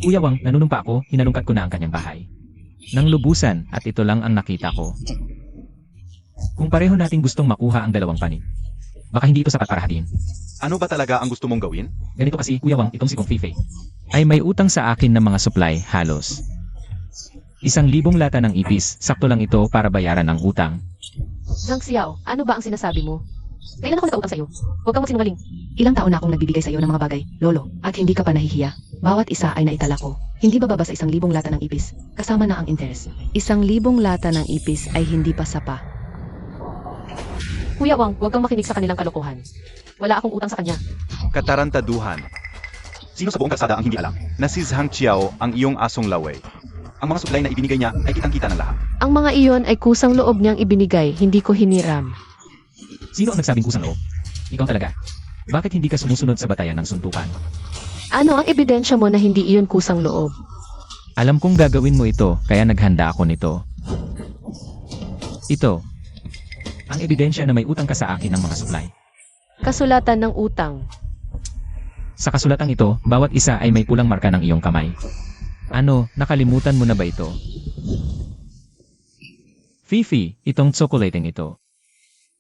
Kuya Wang, nanunumpa ako, hinalungkat ko na ang kanyang bahay. Nang lubusan at ito lang ang nakita ko. Kung pareho nating gustong makuha ang dalawang panig, baka hindi ito sapat para hatiin. Ano ba talaga ang gusto mong gawin? Ganito kasi, Kuya Wang, itong si Kung Fifei ay may utang sa akin ng mga supply halos 1,000 lata ng ipis, sakto lang ito para bayaran ang utang. Zhang Xiao, ano ba ang sinasabi mo? Kailan ako nag-utang sa iyo? Huwag kang magsinungaling. Ilang taon na akong nagbibigay sa iyo ng mga bagay, Lolo, at hindi ka pa nahihiya. Bawat isa ay naitala ko. Hindi bababa sa 1,000 lata ng ipis, kasama na ang interes. 1,000 lata ng ipis ay hindi pa sapa. Kuya Wang, huwag kang makinig sa kanilang kalokohan. Wala akong utang sa kanya. Katarantaduhan. Sino sa buong kalsada ang hindi alam na si Zhang Qiao ang iyong asong laway? Ang mga supply na ibinigay niya ay kitang-kita ng lahat. Ang mga iyon ay kusang loob niyang ibinigay, hindi ko hiniram. Sino ang nagsabing kusang loob? Ikaw talaga. Bakit hindi ka sumusunod sa batayan ng suntukan? Ano ang ebidensya mo na hindi iyon kusang loob? Alam kong gagawin mo ito, kaya naghanda ako nito. Ito. Ang ebidensya na may utang ka sa akin ng mga supply. Kasulatan ng utang. Sa kasulatang ito, bawat isa ay may pulang marka ng iyong kamay. Ano, nakalimutan mo na ba ito? Fifi, itong tsokolating ito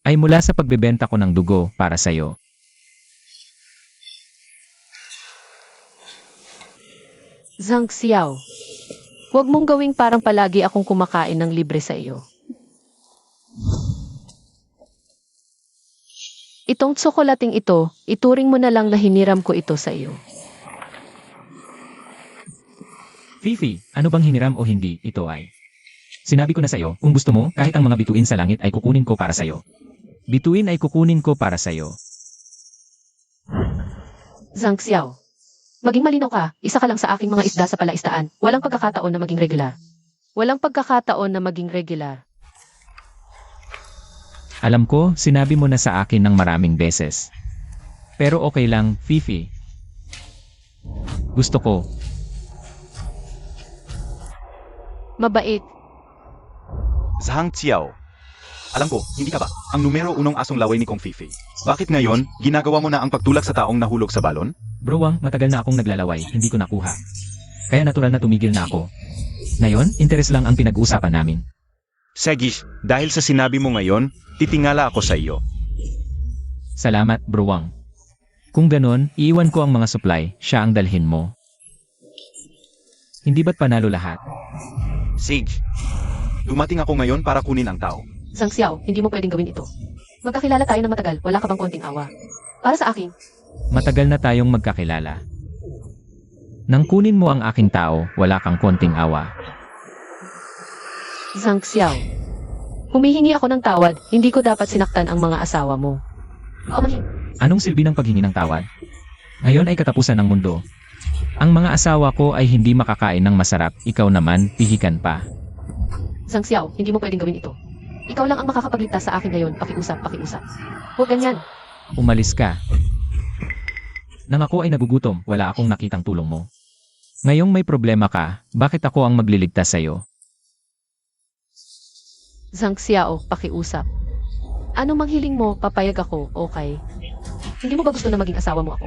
ay mula sa pagbebenta ko ng dugo para sa'yo. Zhang Xiao, huwag mong gawing parang palagi akong kumakain ng libre sa iyo. Itong tsokolating ito, ituring mo na lang na hiniram ko ito sa iyo. Fifi, ano bang hiniram o hindi, ito ay. Sinabi ko na sa'yo, kung gusto mo, kahit ang mga bituin sa langit ay kukunin ko para sa'yo. Bituin ay kukunin ko para sa'yo. Zhang Xiao, maging malinaw ka, isa ka lang sa aking mga isda sa palaisdaan. Walang pagkakataon na maging regular. Walang pagkakataon na maging regular. Alam ko, sinabi mo na sa akin ng maraming beses. Pero okay lang, Fifi. Gusto ko. Mabait. Zhang Qiao, alam ko, hindi ka ba ang numero unong asong laway ni Kung Fifei? Bakit ngayon, ginagawa mo na ang pagtulak sa taong nahulog sa balon? Bro Wang, matagal na akong naglalaway, hindi ko nakuha. Kaya natural na tumigil na ako. Ngayon, interes lang ang pinag-uusapan namin. Sige, dahil sa sinabi mo ngayon, titingala ako sa iyo. Salamat, Bruwang. Kung ganon, iiwan ko ang mga supply, siya ang dalhin mo. Hindi ba't panalo lahat? Sage, dumating ako ngayon para kunin ang tao. Zhang Xiao, hindi mo pwedeng gawin ito. Magkakilala tayo ng matagal, wala ka bang konting awa? Para sa akin, Matagal na tayong magkakilala. Nang kunin mo ang aking tao, wala kang konting awa. Zhang Xiao. Humihingi ako ng tawad, hindi ko dapat sinaktan ang mga asawa mo. Manhid. Anong silbi ng paghingi ng tawad? Ngayon ay katapusan ng mundo. Ang mga asawa ko ay hindi makakain ng masarap, ikaw naman, pihikan pa. Zhang Xiao, hindi mo pwedeng gawin ito. Ikaw lang ang makakapagligtas sa akin ngayon, pakiusap, pakiusap. Huwag ganyan. Umalis ka. Nang ako ay nagugutom, wala akong nakitang tulong mo. Ngayong may problema ka, bakit ako ang magliligtas sa'yo? Zhang Xiao, pakiusap. Ano mang hiling mo, papayag ako, okay? Hindi mo ba gusto na maging asawa mo ako?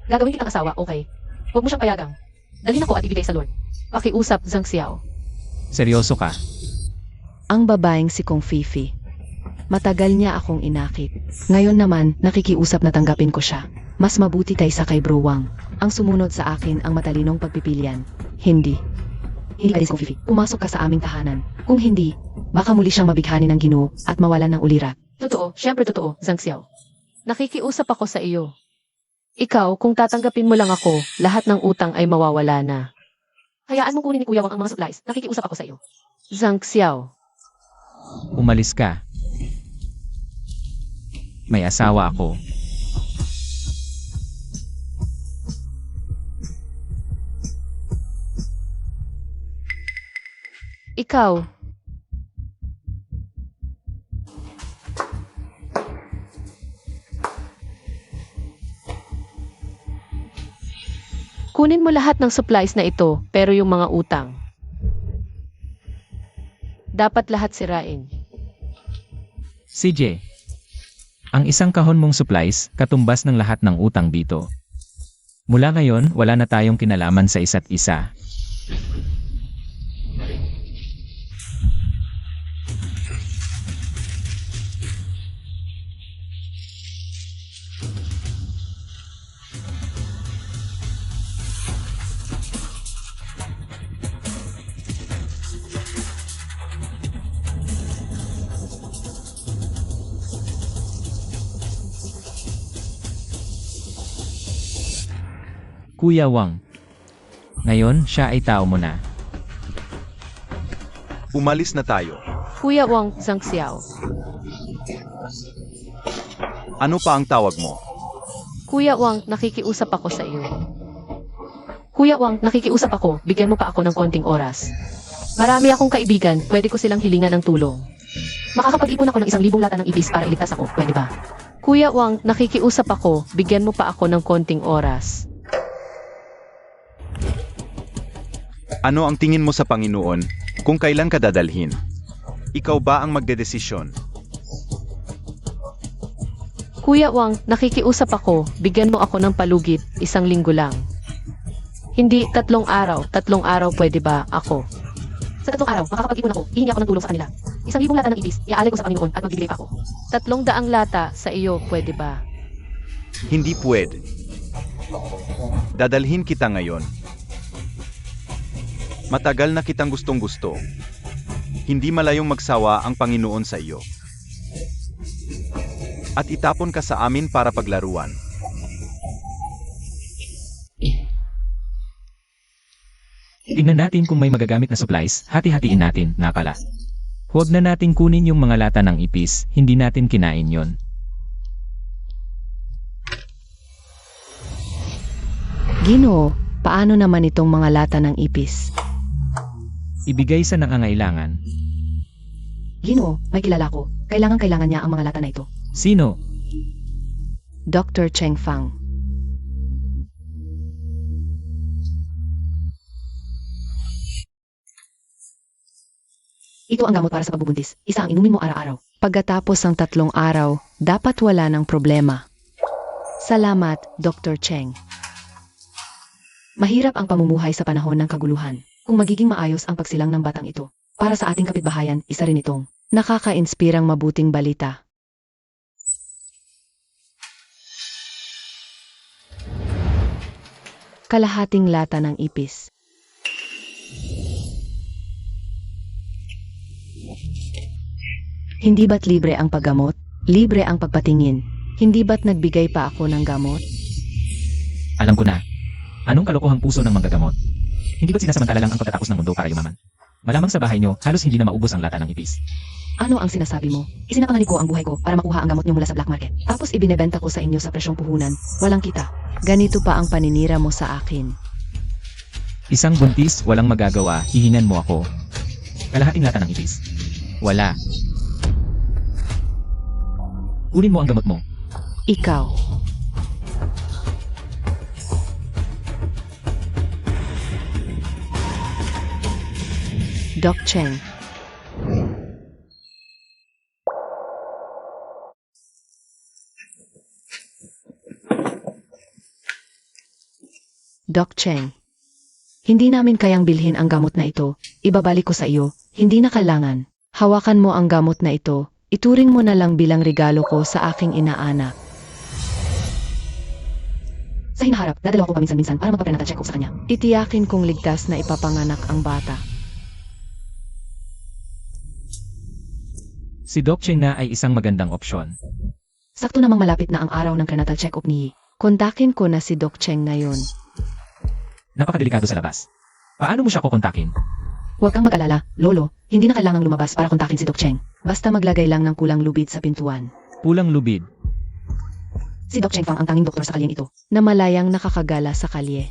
Gagawin kitang asawa, okay? Huwag mo siyang payagang. Dalhin ako at ibigay sa Lord. Pakiusap, Zhang Xiao. Seryoso ka? Ang babaeng si Kong Fifi. Matagal niya akong inakit. Ngayon naman, nakikiusap na tanggapin ko siya. Mas mabuti kaysa kay Bruwang. Ang sumunod sa akin ang matalinong pagpipilian. Hindi. Hindi pwede si Kong Fifi. Pumasok ka sa aming tahanan. Kung hindi, baka muli siyang mabighani ng Ginoo at mawalan ng ulirat. Totoo, syempre totoo, Zhang Xiao. Nakikiusap ako sa iyo. Ikaw, kung tatanggapin mo lang ako, lahat ng utang ay mawawala na. Hayaan mong kunin ni Kuya Wang ang mga supplies. Nakikiusap ako sa iyo. Zhang Xiao. Umalis ka. May asawa ako. Ikaw. Kunin mo lahat ng supplies na ito, pero yung mga utang. Dapat lahat sirain. CJ. Ang isang kahon mong supplies, katumbas ng lahat ng utang dito. Mula ngayon, wala na tayong kinalaman sa isa't isa. Kuya Wang. Ngayon, siya ay tao mo na. Umalis na tayo. Kuya Wang, Zhang Xiao. Ano pa ang tawag mo? Kuya Wang, nakikiusap ako sa iyo. Kuya Wang, nakikiusap ako, bigyan mo pa ako ng konting oras. Marami akong kaibigan, pwede ko silang hilingan ng tulong. Makakapag-ipon ako ng 1,000 lata ng ibis para iligtas ako, pwede ba? Kuya Wang, nakikiusap ako, bigyan mo pa ako ng konting oras. Ano ang tingin mo sa Panginoon kung kailan ka dadalhin? Ikaw ba ang magdedesisyon? Kuya Wang, nakikiusap ako, bigyan mo ako ng palugit, 1 linggo lang. Hindi, 3 araw, 3 araw pwede ba ako? Sa 3 araw, makakapag-ipon ako, hihingi ako ng tulong sa kanila. 1,000 lata ng ibis, iaalay ko sa Panginoon at magbibigay pa ako. 300 lata sa iyo, pwede ba? Hindi pwede. Dadalhin kita ngayon. Matagal na kitang gustong-gusto. Hindi malayong magsawa ang Panginoon sa iyo. At itapon ka sa amin para paglaruan. Tingnan natin kung may magagamit na supplies, hati-hatiin natin, na pala. Huwag na nating kunin yung mga lata ng ipis, hindi natin kinain yon. Ginoo, paano naman itong mga lata ng ipis? Ibigay sa nangangailangan. Ginoo, may kilala ko. Kailangan niya ang mga lata na ito. Sino? Dr. Cheng Fang. Ito ang gamot para sa pagbubuntis. Isa ang inumin mo araw-araw. Pagkatapos ng 3 araw, dapat wala ng problema. Salamat, Dr. Cheng. Mahirap ang pamumuhay sa panahon ng kaguluhan. Kung magiging maayos ang pagsilang ng batang ito, para sa ating kapitbahayan, isa rin itong nakaka-inspirang mabuting balita. Kalahating lata ng ipis. Hindi ba't libre ang paggamot? Libre ang pagpatingin. Hindi ba't nagbigay pa ako ng gamot? Alam ko na. Anong kalokohang puso ng manggagamot? Hindi ba't sinasamantala lang ang pagtatapos ng mundo para yumaman? Malamang sa bahay nyo, halos hindi na maubos ang lata ng ipis. Ano ang sinasabi mo? Isinapanganib ko ang buhay ko para makuha ang gamot niyo mula sa black market. Tapos ibinebenta ko sa inyo sa presyong puhunan. Walang kita. Ganito pa ang paninira mo sa akin. Isang buntis, walang magagawa, hihingan mo ako. Kalahating lata ng ipis. Wala. Kunin mo ang gamot mo. Ikaw. Doc Cheng. Doc Cheng. Hindi namin kayang bilhin ang gamot na ito. Ibabalik ko sa iyo. Hindi na kailangan. Hawakan mo ang gamot na ito. Ituring mo na lang bilang regalo ko sa aking inaanak. Sa hinaharap, dadalaw ko paminsan-minsan para magpa-prenatal check-up sa kanya. Itiyakin kong ligtas na ipapanganak ang bata. Si Doc Cheng na ay isang magandang opsyon. Sakto namang malapit na ang araw ng prenatal check-up ni Yi. Kontakin ko na si Doc Cheng ngayon. Napakadelikado sa labas. Paano mo siya kukontakin? Huwag kang mag-alala, Lolo. Hindi na kailangang lumabas para kontakin si Doc Cheng. Basta maglagay lang ng kulang lubid sa pintuan. Pulang lubid. Si Doc Cheng Fang ang tanging doktor sa kalyeng ito na malayang nakakagala sa kalye.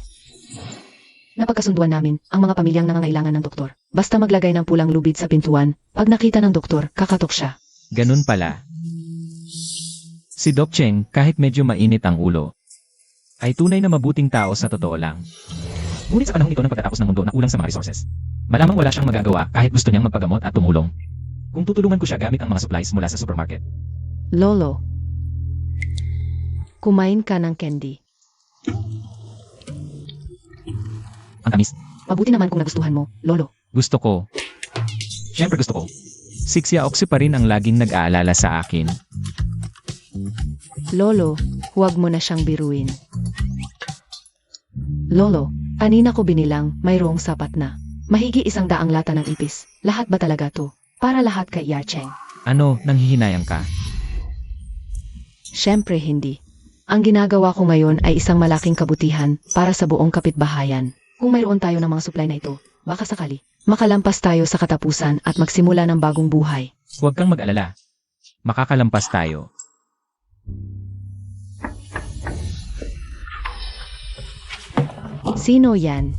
Napagkasunduan namin ang mga pamilyang nangangailangan ng doktor. Basta maglagay ng pulang lubid sa pintuan, pag nakita ng doktor, kakatok siya. Ganun pala. Si Doc Cheng, kahit medyo mainit ang ulo, ay tunay na mabuting tao sa totoo lang. Ngunit sa panahon ito ng pagtatapos ng mundo na kulang sa mga resources, malamang wala siyang magagawa kahit gusto niyang magpagamot at tumulong. Kung tutulungan ko siya gamit ang mga supplies mula sa supermarket. Lolo, kumain ka ng candy. Ang tamis. Mabuti naman kung nagustuhan mo, Lolo. Gusto ko. Siyempre gusto ko. Si Xiaoxi pa rin ang laging nag-aalala sa akin. Lolo, huwag mo na siyang biruin. Lolo, kanina ko binilang, mayroong sapat na. Mahigi 100 lata ng ipis. Lahat ba talaga to? Para lahat kay Yarcheng. Ano, nanghihinayang ka? Siyempre hindi. Ang ginagawa ko ngayon ay isang malaking kabutihan para sa buong kapitbahayan. Kung mayroon tayo ng mga supply na ito, baka sakali, makalampas tayo sa katapusan at magsimula ng bagong buhay. Huwag kang mag-alala. Makakalampas tayo. Sino yan?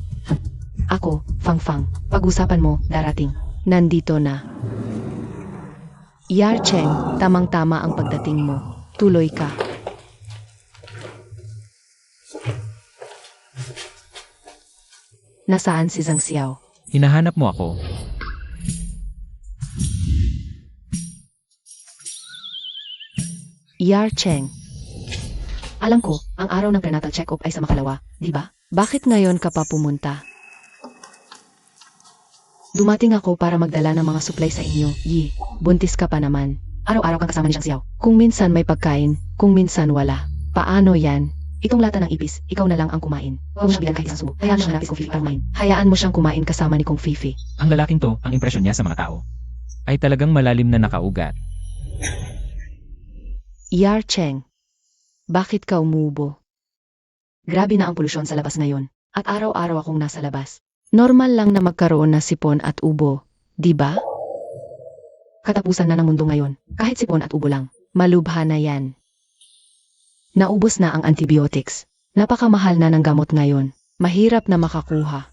Ako, Fang Fang. Pag-usapan mo, darating. Nandito na. Yarcheng, tamang-tama ang pagdating mo. Tuloy ka. Nasaan si Zhang Xiao? Hinahanap mo ako. Yarcheng. Alam ko, ang araw ng prenatal check-up ay sa makalawa, di ba? Bakit ngayon ka pa pumunta? Dumating ako para magdala ng mga supply sa inyo, Yi. Buntis ka pa naman. Araw-araw kang kasama ni Zhang Xiao. Kung minsan may pagkain, kung minsan wala. Paano yan? Itong lata ng ipis, ikaw na lang ang kumain. Huwag mo siyang bilang kahit isang subo. Hayaan mo siyang hanapin kung Fifi para kumain. Hayaan mo siyang kumain kasama ni Kong Fifi. Ang lalaking to, ang impresyon niya sa mga tao, ay talagang malalim na nakaugat. Yarcheng. Bakit ka umubo? Grabe na ang polusyon sa labas ngayon. At araw-araw akong nasa labas. Normal lang na magkaroon na sipon at ubo, di ba? Katapusan na ng mundo ngayon, kahit sipon at ubo lang. Malubha na yan. Naubos na ang antibiotics. Napakamahal na ng gamot ngayon. Mahirap na makakuha.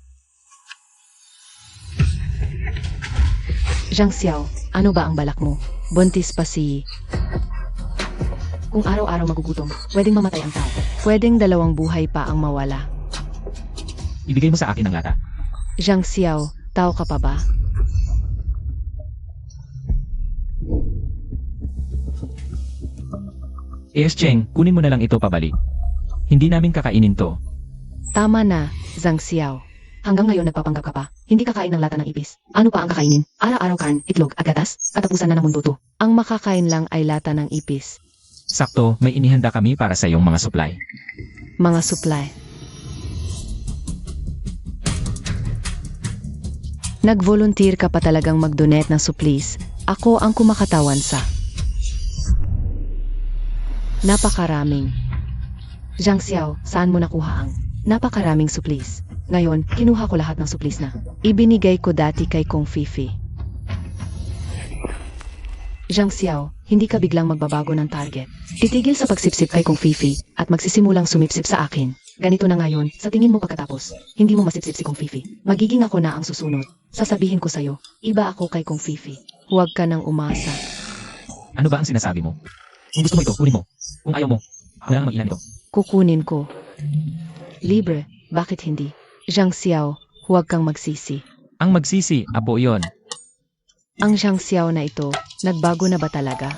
Zhang Xiao, ano ba ang balak mo? Buntis pa si... Kung araw-araw magugutom, pwedeng mamatay ang tao. Pwedeng 2 buhay pa ang mawala. Ibigay mo sa akin ang lata. Zhang Xiao, tao ka pa ba? Cheng, kunin mo na lang ito pabalik. Hindi namin kakainin to. Tama na, Zhang Xiao. Hanggang ngayon nagpapanggap ka pa. Hindi kakain ng lata ng ipis. Ano pa ang kakainin? Araw-araw karn, itlog at gatas? Katapusan na ng mundo to. Ang makakain lang ay lata ng ipis. Sakto, may inihanda kami para sa iyong mga supply. Mga supply. Nag-volunteer ka pa talagang mag-donate ng supplies. Ako ang kumakatawan sa napakaraming. Zhang Xiao, saan mo nakuha ang napakaraming supplies? Ngayon, kinuha ko lahat ng supplies na ibinigay ko dati kay Kong Fifi. Zhang Xiao, hindi ka biglang magbabago ng target. Titigil sa pagsipsip kay Kong Fifi at magsisimulang sumipsip sa akin. Ganito na ngayon, sa tingin mo pagkatapos, hindi mo masipsip si Kong Fifi. Magiging ako na ang susunod. Sasabihin ko sa'yo, iba ako kay Kong Fifi. Huwag ka nang umasa. Ano ba ang sinasabi mo? Kung gusto mo ito, kunin mo. Kung ayaw mo, ako na lang mag-ilan ito. Kukunin ko. Libre, bakit hindi? Zhang Xiao, huwag kang magsisi. Ang magsisi, abo yon. Ang Zhang Xiao na ito, nagbago na ba talaga?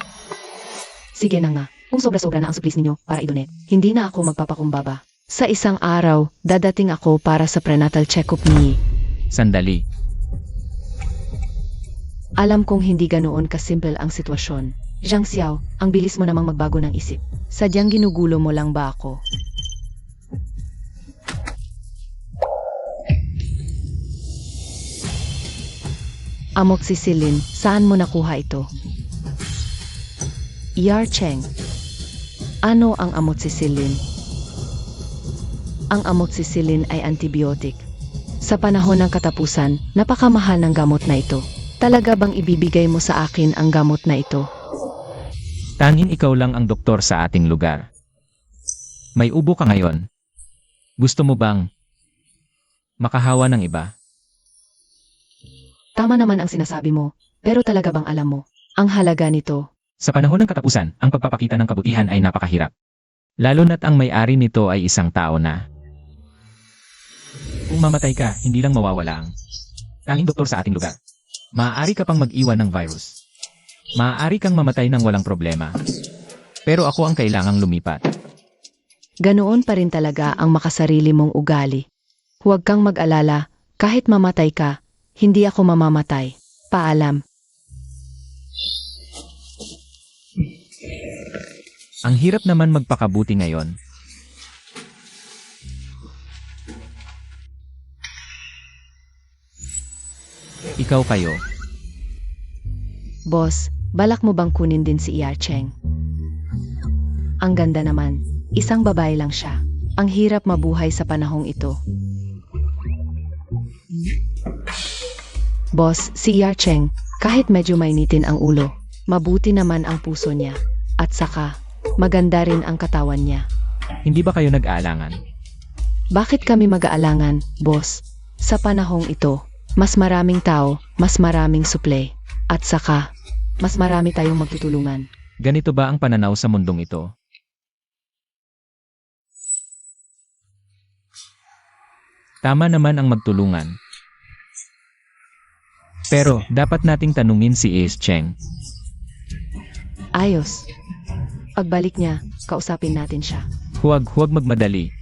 Sige na nga, kung sobra-sobra na ang supplies ninyo para i-donate, hindi na ako magpapakumbaba. Sa isang araw, dadating ako para sa prenatal check-up ni. Sandali. Alam kong hindi ganoon kasimple ang sitwasyon. Zhang Xiao, ang bilis mo namang magbago ng isip. Sadyang ginugulo mo lang ba ako? Amoxicillin, saan mo nakuha ito? Yar Cheng. Ano ang amoxicillin? Ang amoxicillin ay antibiotic. Sa panahon ng katapusan, napakamahal ng gamot na ito. Talaga bang ibibigay mo sa akin ang gamot na ito? Tanging ikaw lang ang doktor sa ating lugar. May ubo ka ngayon. Gusto mo bang makahawa ng iba? Tama naman ang sinasabi mo, pero talaga bang alam mo, ang halaga nito? Sa panahon ng katapusan, ang pagpapakita ng kabutihan ay napakahirap. Lalo na't ang may-ari nito ay isang tao na. Kung mamatay ka, hindi lang mawawala ang tanging doktor sa ating lugar. Maaari ka pang mag-iwan ng virus. Maaari kang mamatay ng walang problema. Pero ako ang kailangang lumipat. Ganoon pa rin talaga ang makasarili mong ugali. Huwag kang mag-alala, kahit mamatay ka, hindi ako mamamatay. Paalam. Ang hirap naman magpakabuti ngayon. Ikaw kayo. Boss, balak mo bang kunin din si Yar Cheng? Ang ganda naman, isang babae lang siya. Ang hirap mabuhay sa panahong ito. Boss, si Yar Cheng, kahit medyo mainitin ang ulo, mabuti naman ang puso niya. At saka, maganda rin ang katawan niya. Hindi ba kayo nag-aalangan? Bakit kami mag-aalangan, boss? Sa panahong ito, mas maraming tao, mas maraming suple. At saka, mas marami tayong magtutulungan. Ganito ba ang pananaw sa mundong ito? Tama naman ang magtulungan. Pero, dapat nating tanungin si Ace Cheng. Ayos. Pagbalik niya, kausapin natin siya. Huwag magmadali.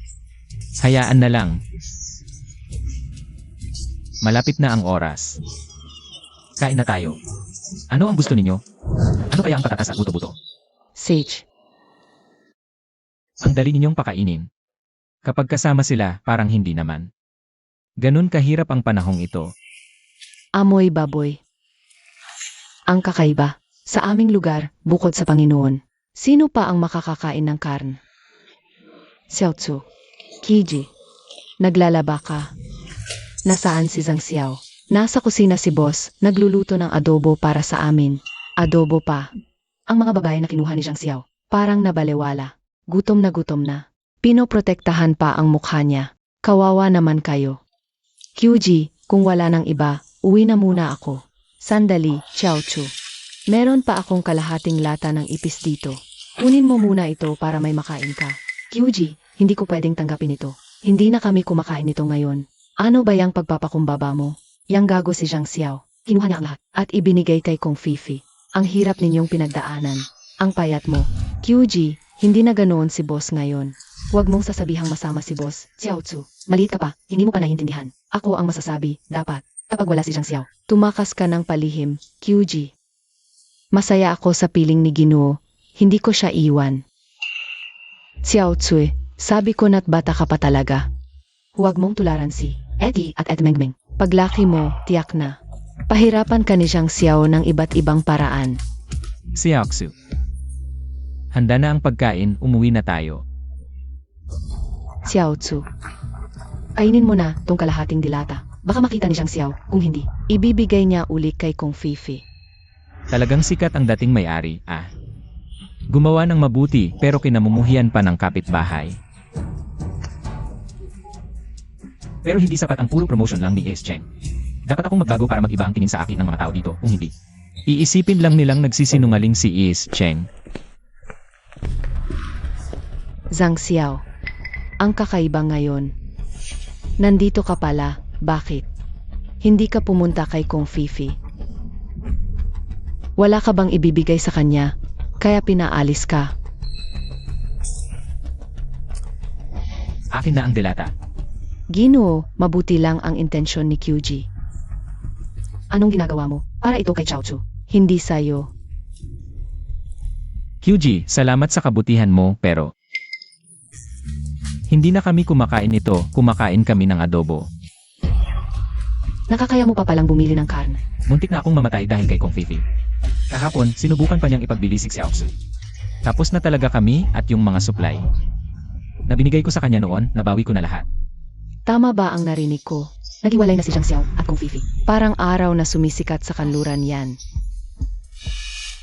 Hayaan na lang. Malapit na ang oras. Kain na tayo. Ano ang gusto ninyo? Ano kaya ang patatas at buto-buto? Sage. Ang dali ninyong pakainin. Kapag kasama sila, parang hindi naman. Ganun kahirap ang panahong ito. Amoy baboy. Ang kakaiba. Sa aming lugar, bukod sa Panginoon, sino pa ang makakakain ng karn? Xiaotsu. Kiji. Naglalaba ka. Nasaan si Zhang Xiao? Nasa kusina si boss, nagluluto ng adobo para sa amin. Adobo pa. Ang mga babae na kinuha ni Zhang Xiao, parang nabalewala. Gutom na. Pinoprotektahan pa ang mukha niya. Kawawa naman kayo. QG, kung wala nang iba, uwi na muna ako. Sandali, Xiaochu. Meron pa akong kalahating lata ng ipis dito. Kunin mo muna ito para may makain ka. QG, hindi ko pwedeng tanggapin ito. Hindi na kami kumakain nito ngayon. Ano ba yang pagpapakumbaba mo? Yang gago si Zhang Xiao. Kinuha niya ang lahat at ibinigay kay Kong Fifi. Ang hirap ninyong pinagdaanan. Ang payat mo. QG, hindi na ganoon si boss ngayon. Huwag mong sasabihang masama si boss, Xiaotsu. Maliit ka pa, hindi mo pa naiintindihan. Ako ang masasabi, dapat, kapag wala si Zhang Xiao. Tumakas ka ng palihim, QG. Masaya ako sa piling ni Ginoo, hindi ko siya iwan. Xiaotsu, sabi ko na't bata ka pa talaga. Huwag mong tularan si Eddie at Ed Mengmeng. Paglaki mo, tiyak na. Pahirapan ka ni Zhang Xiao ng iba't ibang paraan. Si Aksu. Handa na ang pagkain, umuwi na tayo. Xiao Tzu. Kainin mo na tong kalahating dilata. Baka makita ni Zhang Xiao, kung hindi, ibibigay niya uli kay Kong Fifi. Talagang sikat ang dating may-ari, ah. Gumawa ng mabuti pero kinamumuhian pa ng kapitbahay. Pero hindi sapat ang puro promotion lang ni Ace Cheng. Dapat akong magbago para mag-iba ang tingin sa akin ng mga tao dito, kung hindi. Iisipin lang nilang nagsisinungaling si Ace Cheng. Zhang Xiao. Ang kakaiba ngayon. Nandito ka pala, bakit? Hindi ka pumunta kay Kong Fifi. Wala ka bang ibibigay sa kanya, kaya pinaalis ka? Akin na ang delata. Ginoo, mabuti lang ang intensyon ni QG. Anong ginagawa mo? Para ito kay Chao Chu. Hindi sa'yo. QG, salamat sa kabutihan mo pero hindi na kami kumakain ito, kumakain kami ng adobo. Nakakaya mo pa palang bumili ng karne. Muntik na akong mamatay dahil kay Kong Fifi. Kahapon, sinubukan pa niyang ipagbili si Xiaoxu. Tapos na talaga kami at yung mga supply. Na binigay ko sa kanya noon, nabawi ko na lahat. Tama ba ang narinig ko? Naghiwalay na si Zhang Xiao at Kong Fifi. Parang araw na sumisikat sa kanluran yan.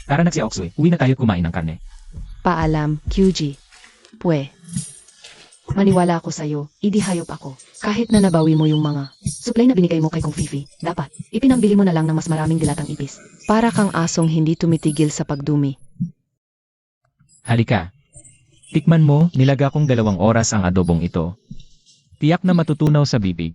Tara na Xiaoxu, uwi na tayo at kumain ng karne. Paalam, QG. Pwe. Maniwala ako sa'yo, idihayop ako. Kahit na nabawi mo yung mga supply na binigay mo kay Kong Fifi, dapat ipinambili mo na lang ng mas maraming dilatang ipis. Para kang asong hindi tumitigil sa pagdumi. Halika. Tikman mo, nilaga kong 2 oras ang adobong ito. Tiyak na matutunaw sa bibig.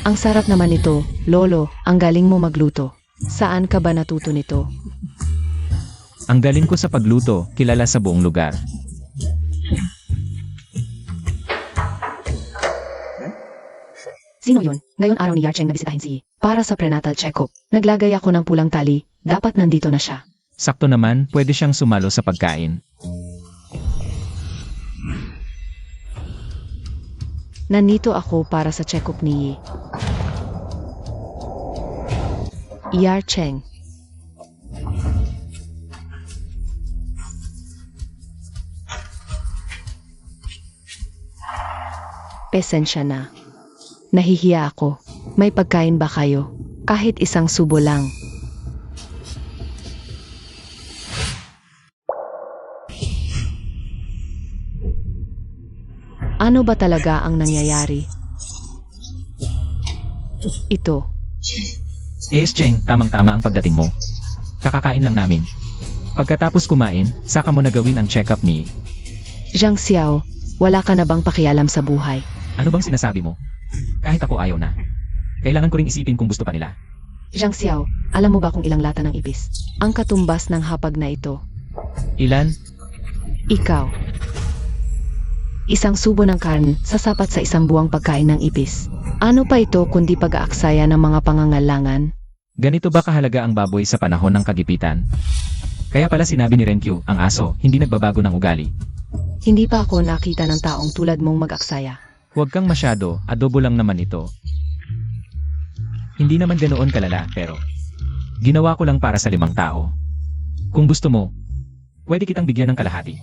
Ang sarap naman nito, Lolo, ang galing mo magluto. Saan ka ba natuto nito? Ang galing ko sa pagluto, kilala sa buong lugar. Sino yun? Ngayon araw ni Yarcheng na bisitahin si para sa prenatal check-up. Naglagay ako ng pulang tali, dapat nandito na siya. Sakto naman, pwede siyang sumalo sa pagkain. Nandito ako para sa check-up ni Yarcheng. Pasensya na. Nahihiya ako. May pagkain ba kayo? Kahit isang subo lang. Ano ba talaga ang nangyayari? Ito. Ace Cheng, tamang-tama ang pagdating mo. Kakakain lang namin. Pagkatapos kumain, saka mo na gawin ang check-up ni... Zhang Xiao, wala ka na bang pakialam sa buhay? Ano bang sinasabi mo? Kahit ako ayaw na. Kailangan ko ring isipin kung gusto pa nila. Zhang Xiao, alam mo ba kung ilang lata ng ipis? Ang katumbas ng hapag na ito. Ilan? Ikaw. Isang subo ng karne, sasapat sa isang buwang pagkain ng ipis. Ano pa ito kundi pag-aaksaya ng mga pangangailangan? Ganito ba kahalaga ang baboy sa panahon ng kagipitan? Kaya pala sinabi ni Renkyu, ang aso, hindi nagbabago ng ugali. Hindi pa ako nakita ng taong tulad mong mag-aksaya. Huwag kang masyado, adobo lang naman ito. Hindi naman ganoon kalala, pero... Ginawa ko lang para sa 5 tao. Kung gusto mo, pwede kitang bigyan ng kalahati.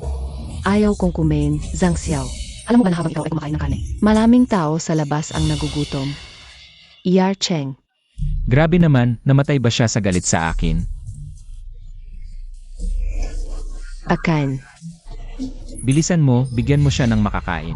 Ayaw kong kumain, Zhang Xiao. Alam mo ba na habang ikaw ay kumakain ng karne? Maraming tao sa labas ang nagugutom. Yarcheng. Grabe naman, namatay ba siya sa galit sa akin? Akan. Bilisan mo, bigyan mo siya ng makakain.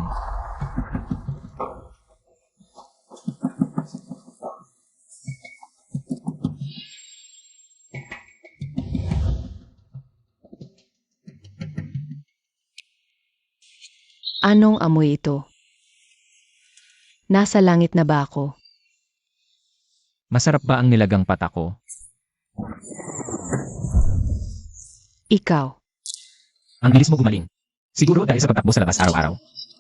Anong amoy ito? Nasa langit na ba ako? Masarap ba ang nilagang pata ko? Ikaw. Ang bilis mo gumaling. Siguro dahil sa pagtakbo sa labas araw-araw.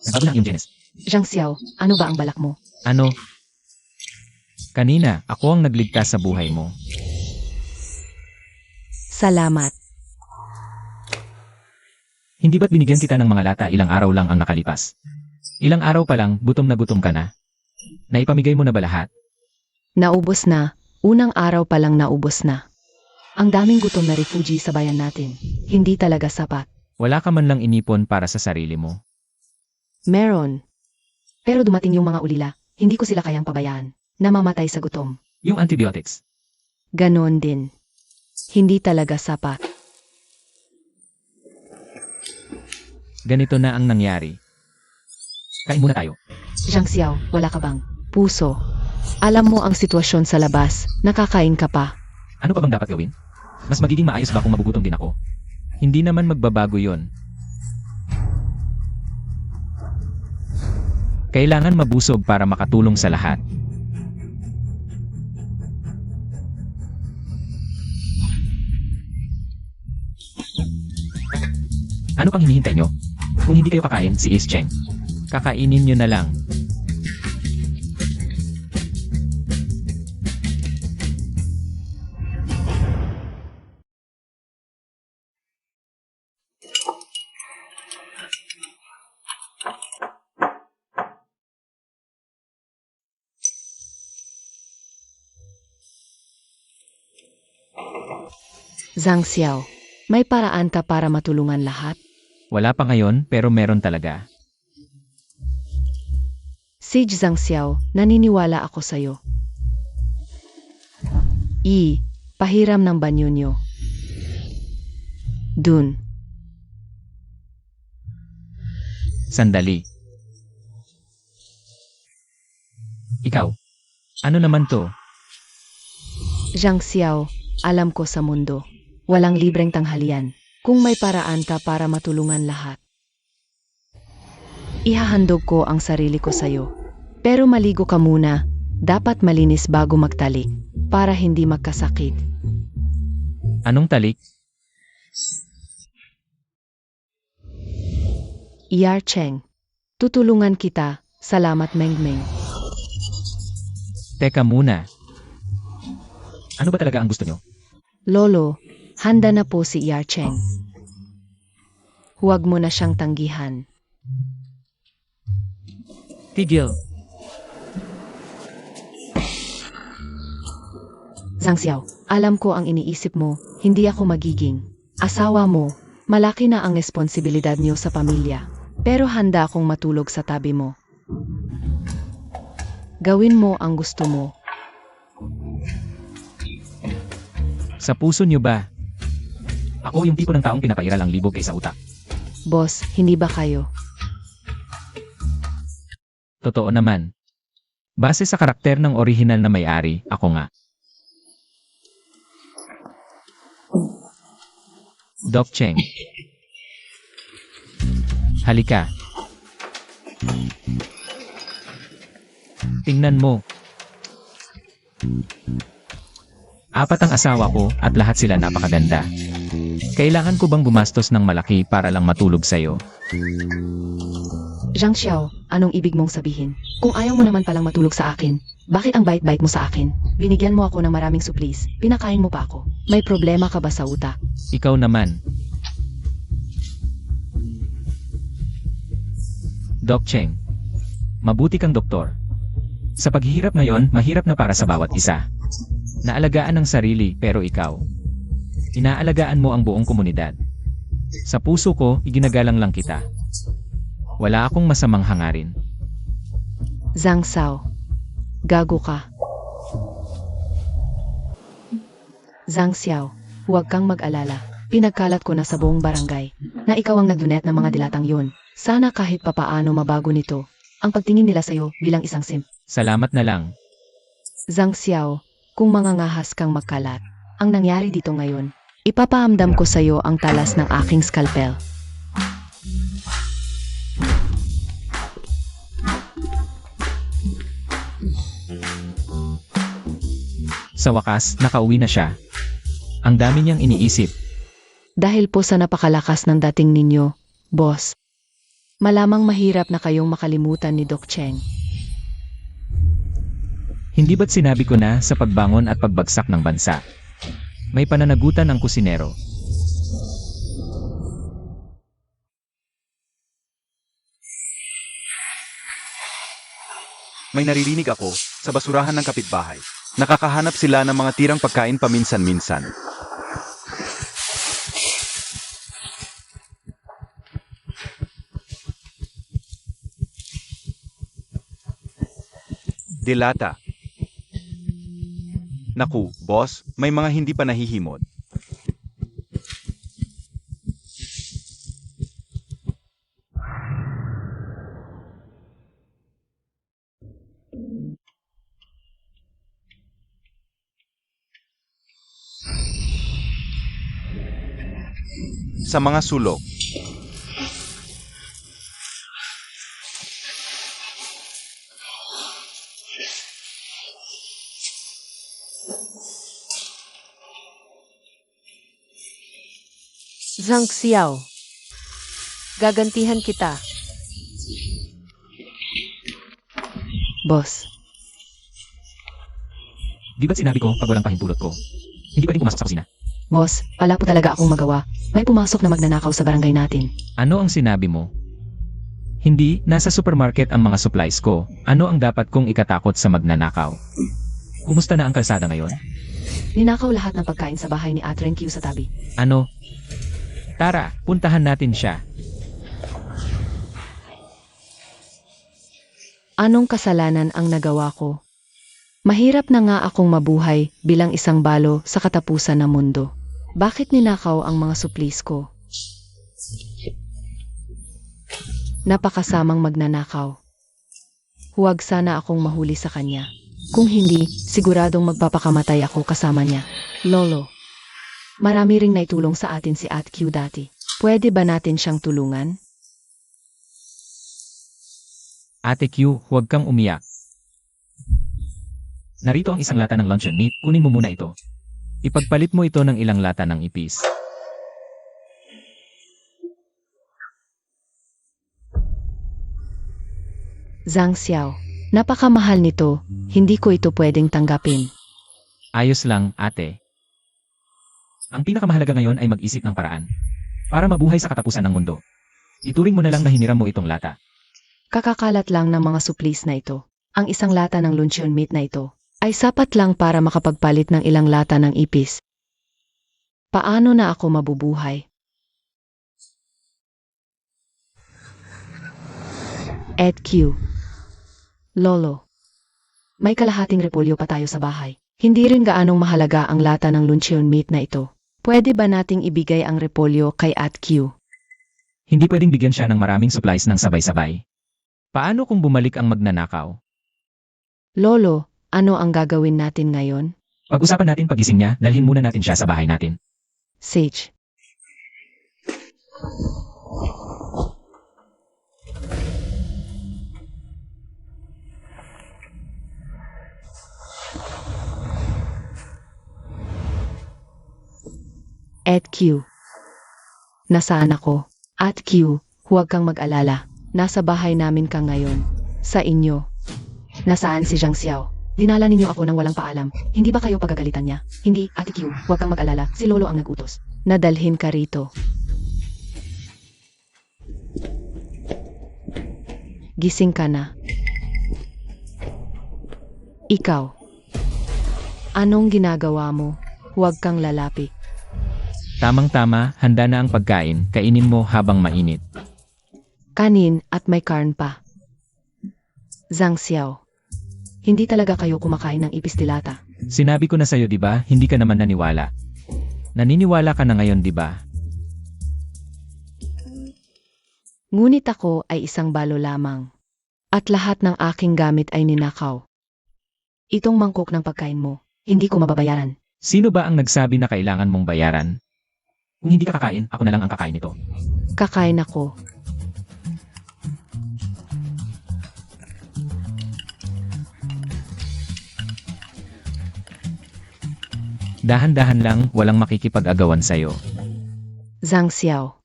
Nagbago na ang iyong genes. Zhang Xiao, ano ba ang balak mo? Ano? Kanina, ako ang nagligtas sa buhay mo. Salamat. Hindi ba't binigyan kita ng mga lata ilang araw lang ang nakalipas? Ilang araw pa lang, gutom ka na. Naipamigay mo na ba lahat? Naubos na. Unang araw pa lang naubos na. Ang daming gutom na refugee sa bayan natin. Hindi talaga sapat. Wala ka man lang inipon para sa sarili mo. Meron. Pero dumating yung mga ulila. Hindi ko sila kayang pabayaan. Namamatay sa gutom. Yung antibiotics. Ganon din. Hindi talaga sapat. Ganito na ang nangyari. Kain muna tayo. Zhang Xiao, wala ka bang puso? Alam mo ang sitwasyon sa labas. Nakakain ka pa. Ano pa bang dapat gawin? Mas magiging maayos ba kung magugutom din ako? Hindi naman magbabago yon. Kailangan mabusog para makatulong sa lahat. Ano pang hinihintay nyo? Kung hindi kayo kakain, si Is Cheng. Kakainin nyo na lang. Zhang Xiao, may paraan ka para matulungan lahat? Wala pa ngayon, pero meron talaga. Sage Zhang Xiao, naniniwala ako sa'yo. Pahiram ng banyo nyo. Dun. Sandali. Ikaw. Ano naman to? Zhang Xiao, alam ko sa mundo. Walang libreng tanghalian. Kung may paraan ka para matulungan lahat. Ihahandog ko ang sarili ko sa'yo. Pero maligo ka muna. Dapat malinis bago magtalik. Para hindi magkasakit. Anong talik? Yar Cheng. Tutulungan kita. Salamat Meng Meng. Teka muna. Ano ba talaga ang gusto nyo? Lolo, handa na po si Yar Cheng. Huwag mo na siyang tanggihan. Tigil. Zhang Xiao, alam ko ang iniisip mo, hindi ako magiging asawa mo. Malaki na ang responsibilidad niyo sa pamilya. Pero handa akong matulog sa tabi mo. Gawin mo ang gusto mo. Sa puso nyo ba? Ako yung tipo ng taong pinapairal ang libog kaysa utak. Boss, hindi ba kayo? Totoo naman. Base sa karakter ng orihinal na may-ari, ako nga. Doc Cheng. Halika. Tingnan mo. 4 ang asawa ko at lahat sila napakaganda. Kailangan ko bang gumastos ng malaki para lang matulog sa'yo? Zhang Xiao, anong ibig mong sabihin? Kung ayaw mo naman palang matulog sa akin, bakit ang bait-bait mo sa akin? Binigyan mo ako ng maraming supplies, pinakain mo pa ako. May problema ka ba sa utak? Ikaw naman. Doc Cheng. Mabuti kang doktor. Sa paghihirap ngayon, mahirap na para sa bawat isa. Naalagaan ng sarili, pero ikaw. Inaalagaan mo ang buong komunidad. Sa puso ko, iginagalang lang kita. Wala akong masamang hangarin. Zhang Xiao, gago ka. Zhang Xiao, huwag kang mag-alala. Pinagkalat ko na sa buong barangay na ikaw ang nagdunet ng mga dilatang yun. Sana kahit papaano mabago nito ang pagtingin nila sa'yo bilang isang simp. Salamat na lang. Zhang Xiao, kung mangangahas kang magkalat, ang nangyari dito ngayon, ipapaamdam ko sa'yo ang talas ng aking skalpel. Sa wakas, nakauwi na siya. Ang dami niyang iniisip. Dahil po sa napakalakas ng dating ninyo, boss. Malamang mahirap na kayong makalimutan ni Doc Cheng. Hindi ba't sinabi ko na sa pagbangon at pagbagsak ng bansa? May pananagutan ang kusinero. May naririnig ako sa basurahan ng kapitbahay. Nakakahanap sila ng mga tirang pagkain paminsan-minsan. Dilata. Naku, boss, may mga hindi pa nahihimod. Sa mga sulok. Zhang Xiao. Gagantihan kita. Boss, Di ba't sinabi ko pag walang pahintulot ko? Hindi pwedeng pumasok sa kusina. boss, wala po talaga akong magawa. May pumasok na magnanakaw sa barangay natin. Ano ang sinabi mo? Hindi, nasa supermarket ang mga supplies ko. Ano ang dapat kong ikatakot sa magnanakaw? Kumusta na ang kalsada ngayon? Ninakaw lahat ng pagkain sa bahay ni Atren Q sa tabi. Ano? Tara, puntahan natin siya. Anong kasalanan ang nagawa ko? Mahirap na nga akong mabuhay bilang isang balo sa katapusan ng mundo. Bakit ninakaw ang mga suplis ko? Napakasamang magnanakaw. Huwag sana akong mahuli sa kanya. Kung hindi, siguradong magpapakamatay ako kasama niya. Lolo, marami ring naitulong sa atin si At Q dati. Pwede ba natin siyang tulungan? Ate Q, huwag kang umiyak. Narito ang isang lata ng luncheon meat, kunin mo muna ito. Ipagpalit mo ito ng ilang lata ng ipis. Zhang Xiao, napakamahal nito, hindi ko ito pwedeng tanggapin. Ayos lang, ate. Ang pinakamahalaga ngayon ay mag-isip ng paraan. Para mabuhay sa katapusan ng mundo. Ituring mo na lang na hiniram mo itong lata. Kakakalat lang ng mga suplis na ito. Ang isang lata ng luncheon meat na ito ay sapat lang para makapagpalit ng ilang lata ng ipis. Paano na ako mabubuhay? Ed Q. Lolo. May kalahating repolyo pa tayo sa bahay. Hindi rin gaanong mahalaga ang lata ng luncheon meat na ito. Pwede ba nating ibigay ang repolyo kay At Q? Hindi pwedeng bigyan siya ng maraming supplies ng sabay-sabay. Paano kung bumalik ang magnanakaw? Lolo, ano ang gagawin natin ngayon? Pag-usapan natin pagising niya, dalhin muna natin siya sa bahay natin. Sage. Ed Q. Nasaan ako? At Q, huwag kang mag-alala. Nasa bahay namin ka ngayon. Sa inyo. Nasaan si Zhang Xiao? Dinala ninyo ako nang walang paalam. Hindi ba kayo pagagalitan niya? Hindi, Ate Q, huwag kang mag-alala. Si Lolo ang nag-utos. Nadalhin ka rito. Gising ka na. Ikaw. Anong ginagawa mo? Huwag kang lalapit. Tamang-tama, handa na ang pagkain, kainin mo habang mainit. Kanin at may karn pa. Zhang Xiao. Hindi talaga kayo kumakain ng ipis dilata. Sinabi ko na sa'yo, di ba? Hindi ka naman naniwala. Naniniwala ka na ngayon, di ba? Ngunit ako ay isang balo lamang. At lahat ng aking gamit ay ninakaw. Itong mangkok ng pagkain mo, hindi ko mababayaran. Sino ba ang nagsabi na kailangan mong bayaran? Kung hindi ka kakain, ako na lang ang kakain nito. Kakain ako. Dahan-dahan lang, walang makikipag-agawan sa'yo. Zhang Xiao.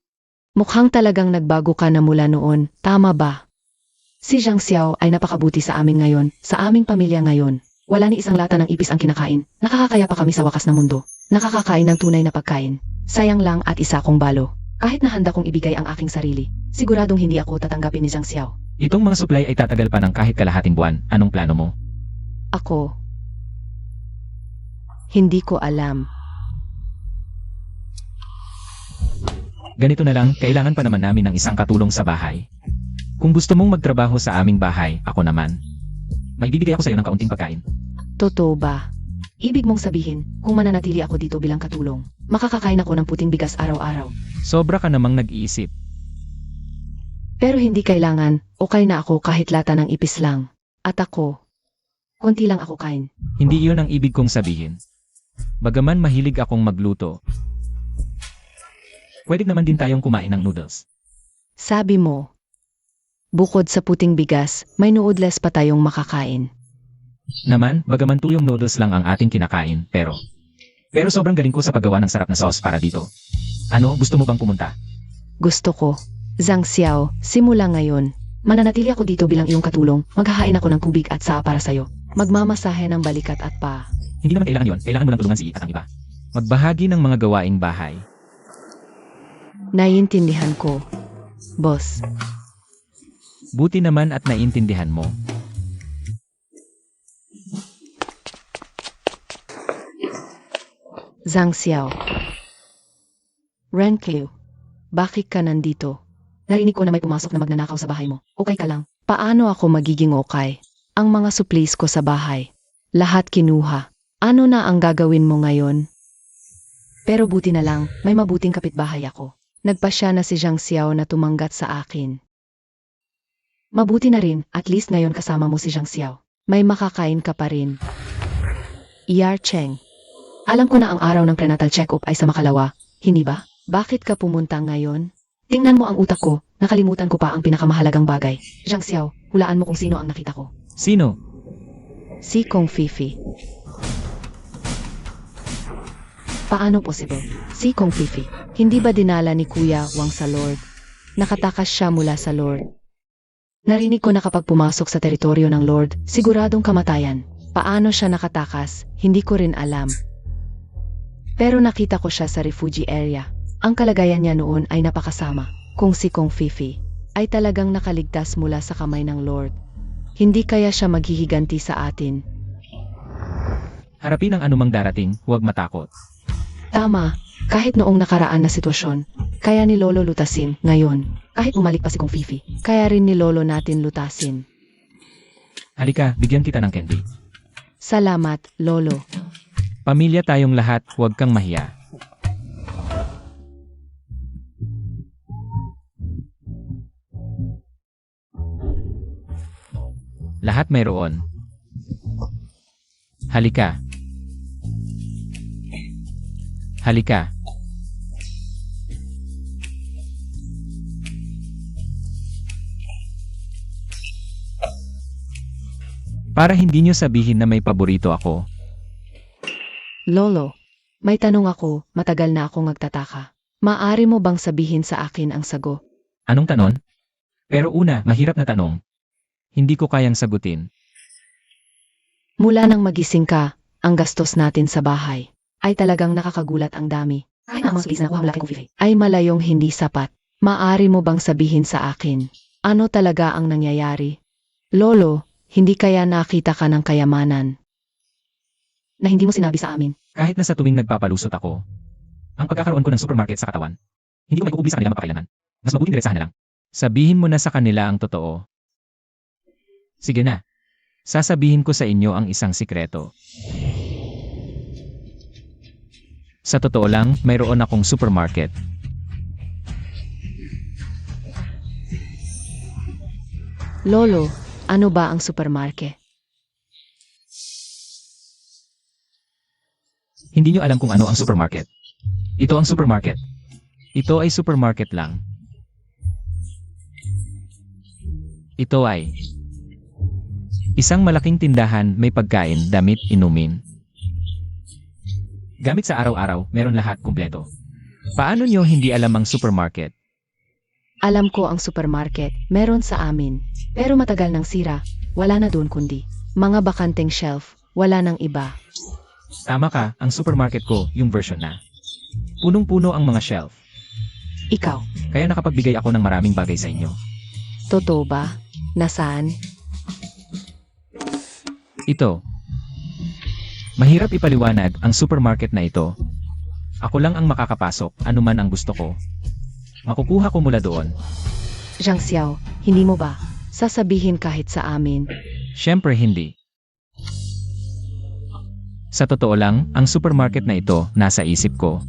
Mukhang talagang nagbago ka na mula noon, tama ba? Si Zhang Xiao ay napakabuti sa amin ngayon, sa aming pamilya ngayon. Wala ni isang lata ng ipis ang kinakain. Nakakakaya pa kami sa wakas na mundo. Nakakakain ng tunay na pagkain. Sayang lang at isa kong balo. Kahit na handa kong ibigay ang aking sarili, siguradong hindi ako tatanggapin ni Zhang Xiao. Itong mga supply ay tatagal pa ng kahit kalahating buwan. Anong plano mo? Ako. Hindi ko alam. Ganito na lang, kailangan pa naman namin ng isang katulong sa bahay. Kung gusto mong magtrabaho sa aming bahay, ako naman. May bibigay ako sa iyo ng kaunting pagkain. Totoo ba? Ibig mong sabihin, kung mananatili ako dito bilang katulong, makakakain ako ng puting bigas araw-araw. Sobra ka namang nag-iisip. Pero hindi kailangan, okay na ako kahit lata ng ipis lang. At ako, konti lang ako kain. Hindi iyon ang ibig kong sabihin. Bagaman mahilig akong magluto, pwede naman din tayong kumain ng noodles. Sabi mo, bukod sa puting bigas, may noodles pa tayong makakain. Naman, bagaman tuyong noodles lang ang ating kinakain, pero sobrang galing ko sa paggawa ng sarap na sauce para dito. Ano, gusto mo bang pumunta? Gusto ko. Zhang Xiao, simula ngayon, mananatili ako dito bilang iyong katulong, maghahain ako ng tubig at saa para sayo. Magmamasahe ng balikat at paa. Hindi naman kailangan yon, kailangan mo lang tulungan si It at ang iba. Magbahagi ng mga gawaing bahay. Naiintindihan ko, boss. Buti naman at naiintindihan mo. Zhang Xiao. Renqiu, bakit ka nandito? Narinig ko na may pumasok na magnanakaw sa bahay mo. Okay ka lang? Paano ako magiging okay? Ang mga supplies ko sa bahay. Lahat kinuha. Ano na ang gagawin mo ngayon? Pero buti na lang, may mabuting kapitbahay ako. Nagpasya na si Zhang Xiao na tumanggat sa akin. Mabuti na rin, at least ngayon kasama mo si Zhang Xiao. May makakain ka pa rin. Yar Cheng. Alam ko na ang araw ng prenatal check-up ay sa makalawa, hindi ba? Bakit ka pumunta ngayon? Tingnan mo ang utak ko, nakalimutan ko pa ang pinakamahalagang bagay. Zhang Xiao, hulaan mo kung sino ang nakita ko. Sino? Si Kong Fifi. Paano possible? Si Kong Fifi. Hindi ba dinala ni Kuya Wang sa Lord? Nakatakas siya mula sa Lord. Narinig ko na kapag pumasok sa teritoryo ng Lord, siguradong kamatayan. Paano siya nakatakas? Hindi ko rin alam. Pero nakita ko siya sa refugee area. Ang kalagayan niya noon ay napakasama. Kung si Kong Fifi ay talagang nakaligtas mula sa kamay ng Lord, hindi kaya siya maghihiganti sa atin. Harapin ang anumang darating, huwag matakot. Tama, kahit noong nakaraan na sitwasyon, kaya ni Lolo lutasin ngayon. Kahit bumalik pa si Kong Fifi, kaya rin ni Lolo natin lutasin. Halika, bigyan kita ng candy. Salamat, Lolo. Pamilya tayong lahat, huwag kang mahiya. Lahat mayroon. Halika. Halika. Para hindi nyo sabihin na may paborito ako. Lolo, may tanong ako, matagal na akong nagtataka. Maari mo bang sabihin sa akin ang sagot? Anong tanong? Pero una, mahirap na tanong. Hindi ko kayang sagutin. Mula nang magising ka, ang gastos natin sa bahay ay talagang nakakagulat ang dami. Kahit ang mga supplies na nakuha mula kay Kong Fifi ay malayong hindi sapat. Maari mo bang sabihin sa akin, ano talaga ang nangyayari? Lolo, hindi kaya nakita ka ng kayamanan na hindi mo sinabi sa amin? Kahit na sa tuwing nagpapalusot ako, ang pagkakaroon ko ng supermarket sa katawan, hindi ko may uubi sa kanila mapakailaman. Mas mabuting diretsahan na lang. Sabihin mo na sa kanila ang totoo. Sige na. Sasabihin ko sa inyo ang isang sikreto. Sa totoo lang, mayroon akong supermarket. Lolo, ano ba ang supermarket? Hindi nyo alam kung ano ang supermarket. Ito ang supermarket. Ito ay supermarket lang. Ito ay isang malaking tindahan, may pagkain, damit, inumin. Gamit sa araw-araw, meron lahat kumpleto. Paano nyo hindi alam ang supermarket? Alam ko ang supermarket, meron sa amin. Pero matagal nang sira, wala na doon kundi. Mga bakanteng shelf, wala nang iba. Tama ka, ang supermarket ko, yung version na. Punong-puno ang mga shelf. Ikaw, Kaya nakapagbigay ako ng maraming bagay sa inyo. totoo ba? Nasaan? Ito. Mahirap ipaliwanag ang supermarket na ito. Ako lang ang makakapasok, anuman ang gusto ko. Makukuha ko mula doon. Zhang Xiao, hindi mo ba sasabihin kahit sa amin? Siyempre hindi. Sa totoo lang, ang supermarket na ito nasa isip ko.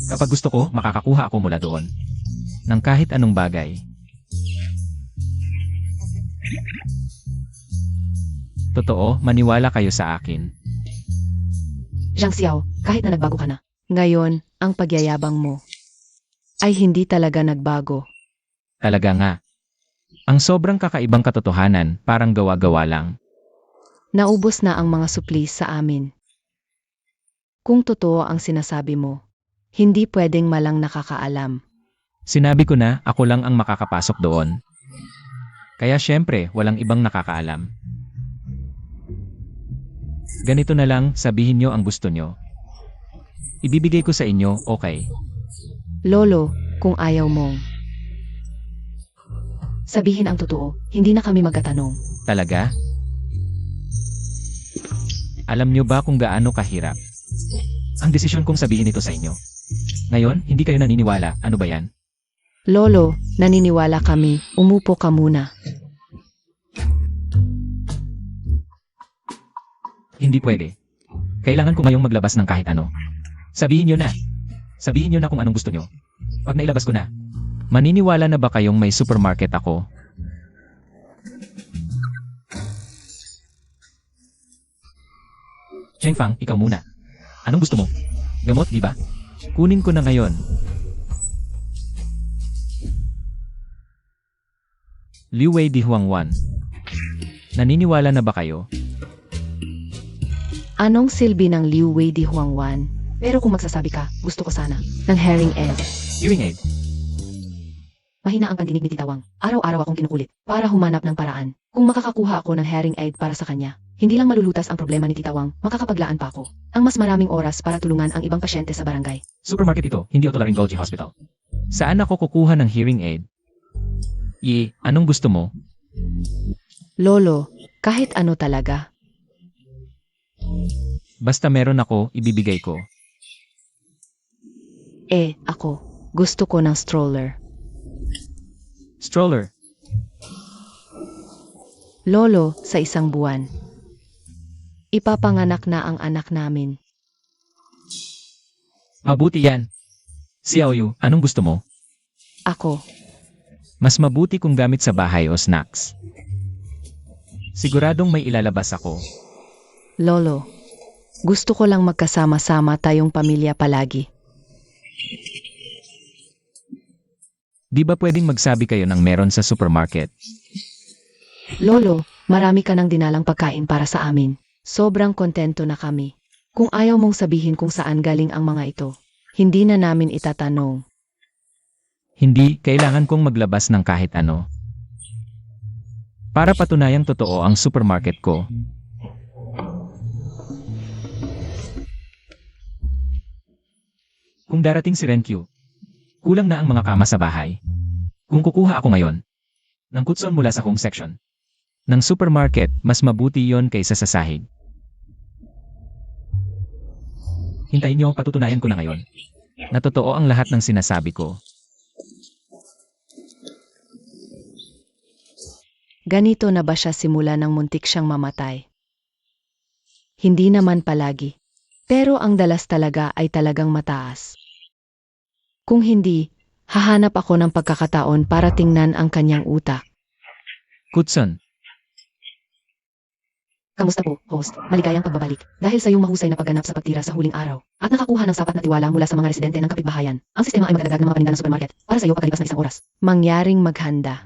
Kapag gusto ko, makakakuha ako mula doon. Ng kahit anong bagay. Totoo, maniwala kayo sa akin. Zhang Xiao, kahit na nagbago ka na. Ngayon, ang pagyayabang mo ay hindi talaga nagbago. Talaga nga. Ang sobrang kakaibang katotohanan, parang gawa-gawa lang. Naubos na ang mga suplis sa amin. Kung totoo ang sinasabi mo, hindi pwedeng malang nakakaalam. Sinabi ko na, ako lang ang makakapasok doon. Kaya syempre, walang ibang nakakaalam. Ganito na lang, sabihin nyo ang gusto nyo. Ibibigay ko sa inyo, okay. Lolo, kung ayaw mong sabihin ang totoo, hindi na kami magtatanong. Talaga? Alam nyo ba kung gaano kahirap? Ang desisyon kong sabihin ito sa inyo. Ngayon, hindi kayo naniniwala, ano ba yan? Lolo, naniniwala kami, umupo ka muna. Hindi pwede. Kailangan ko ngayong maglabas ng kahit ano. Sabihin nyo na. Sabihin nyo na kung anong gusto nyo. Pag nailabas ko na, maniniwala na ba kayong may supermarket ako? Cheng Fang, ikaw muna. Anong gusto mo? Gamot, di ba? Kunin ko na ngayon. Liu Wei Di Huangwan. Naniniwala na ba kayo? Anong silbi ng Liu Wei Di Huangwan? Pero kung magsasabi ka, gusto ko sana ng hearing aid. Hearing aid. Mahina ang pandinig ni Titawang. Araw-araw akong kinukulit para humanap ng paraan. Kung makakakuha ako ng hearing aid para sa kanya, hindi lang malulutas ang problema ni Titawang, makakapaglaan pa ako. Ang mas maraming oras para tulungan ang ibang pasyente sa barangay. Supermarket ito, hindi otolaryngology hospital. Saan ako kukuha ng hearing aid? Anong gusto mo? Lolo, kahit ano talaga. Basta meron ako, ibibigay ko. Ako, gusto ko ng stroller. Stroller. Lolo, sa isang buwan. Ipapanganak na ang anak namin. Mabuti yan. Xiaoyu, anong gusto mo? Ako, Mas mabuti kung gamit sa bahay o snacks. Siguradong may ilalabas ako. Lolo, gusto ko lang magkasama-sama tayong pamilya palagi. Di ba pwedeng magsabi kayo ng meron sa supermarket? Lolo, marami ka ng dinalang pagkain para sa amin. Sobrang kontento na kami. Kung ayaw mong sabihin kung saan galing ang mga ito, hindi na namin itatanong. Hindi, kailangan kong maglabas ng kahit ano. Para patunayang totoo ang supermarket ko. Kung darating si Renkyu, kulang na ang mga kama sa bahay. Kung kukuha ako ngayon, ng kutson mula sa home section, ng supermarket, mas mabuti yon kaysa sa sahig. Hintayin niyo, patutunayan ko na ngayon, na totoo ang lahat ng sinasabi ko. Ganito na ba siya simula nang muntik siyang mamatay? Hindi naman palagi. Pero ang dalas talaga ay talagang mataas. Kung hindi, hahanap ako ng pagkakataon para tingnan ang kanyang utak. Kutson, Kamusta po, host? Maligayang pagbabalik. Dahil sa iyong mahusay na pagganap sa pagtira sa huling araw at nakakuha ng sapat na tiwala mula sa mga residente ng kapitbahayan, ang sistema ay magdadagdag ng mga paninda ng supermarket para sa iyo pagkalipas ng isang oras. Mangyaring maghanda.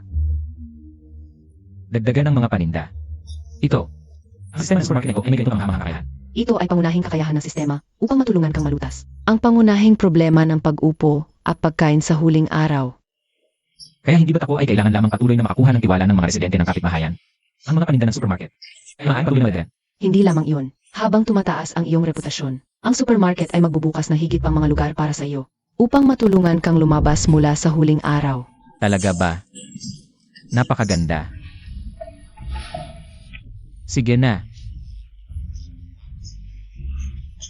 dagdagan ng mga paninda. Ito, ang sistema ng supermarket na ito ay may ganito ang mga kakailan. Ito ay pangunahing kakayahan ng sistema upang matulungan kang malutas. Ang pangunahing problema ng pag-upo at pagkain sa huling araw. Kaya hindi ba't ako ay kailangan lamang patuloy na makakuha ng tiwala ng mga residente ng kapitbahayan? Ang mga paninda ng supermarket ay maaaring patuloy na madalian. Hindi lamang iyon. Habang tumataas ang iyong reputasyon, ang supermarket ay magbubukas ng higit pang mga lugar para sa iyo upang matulungan kang lumabas mula sa huling araw. Talaga ba? Napakaganda. Sige na.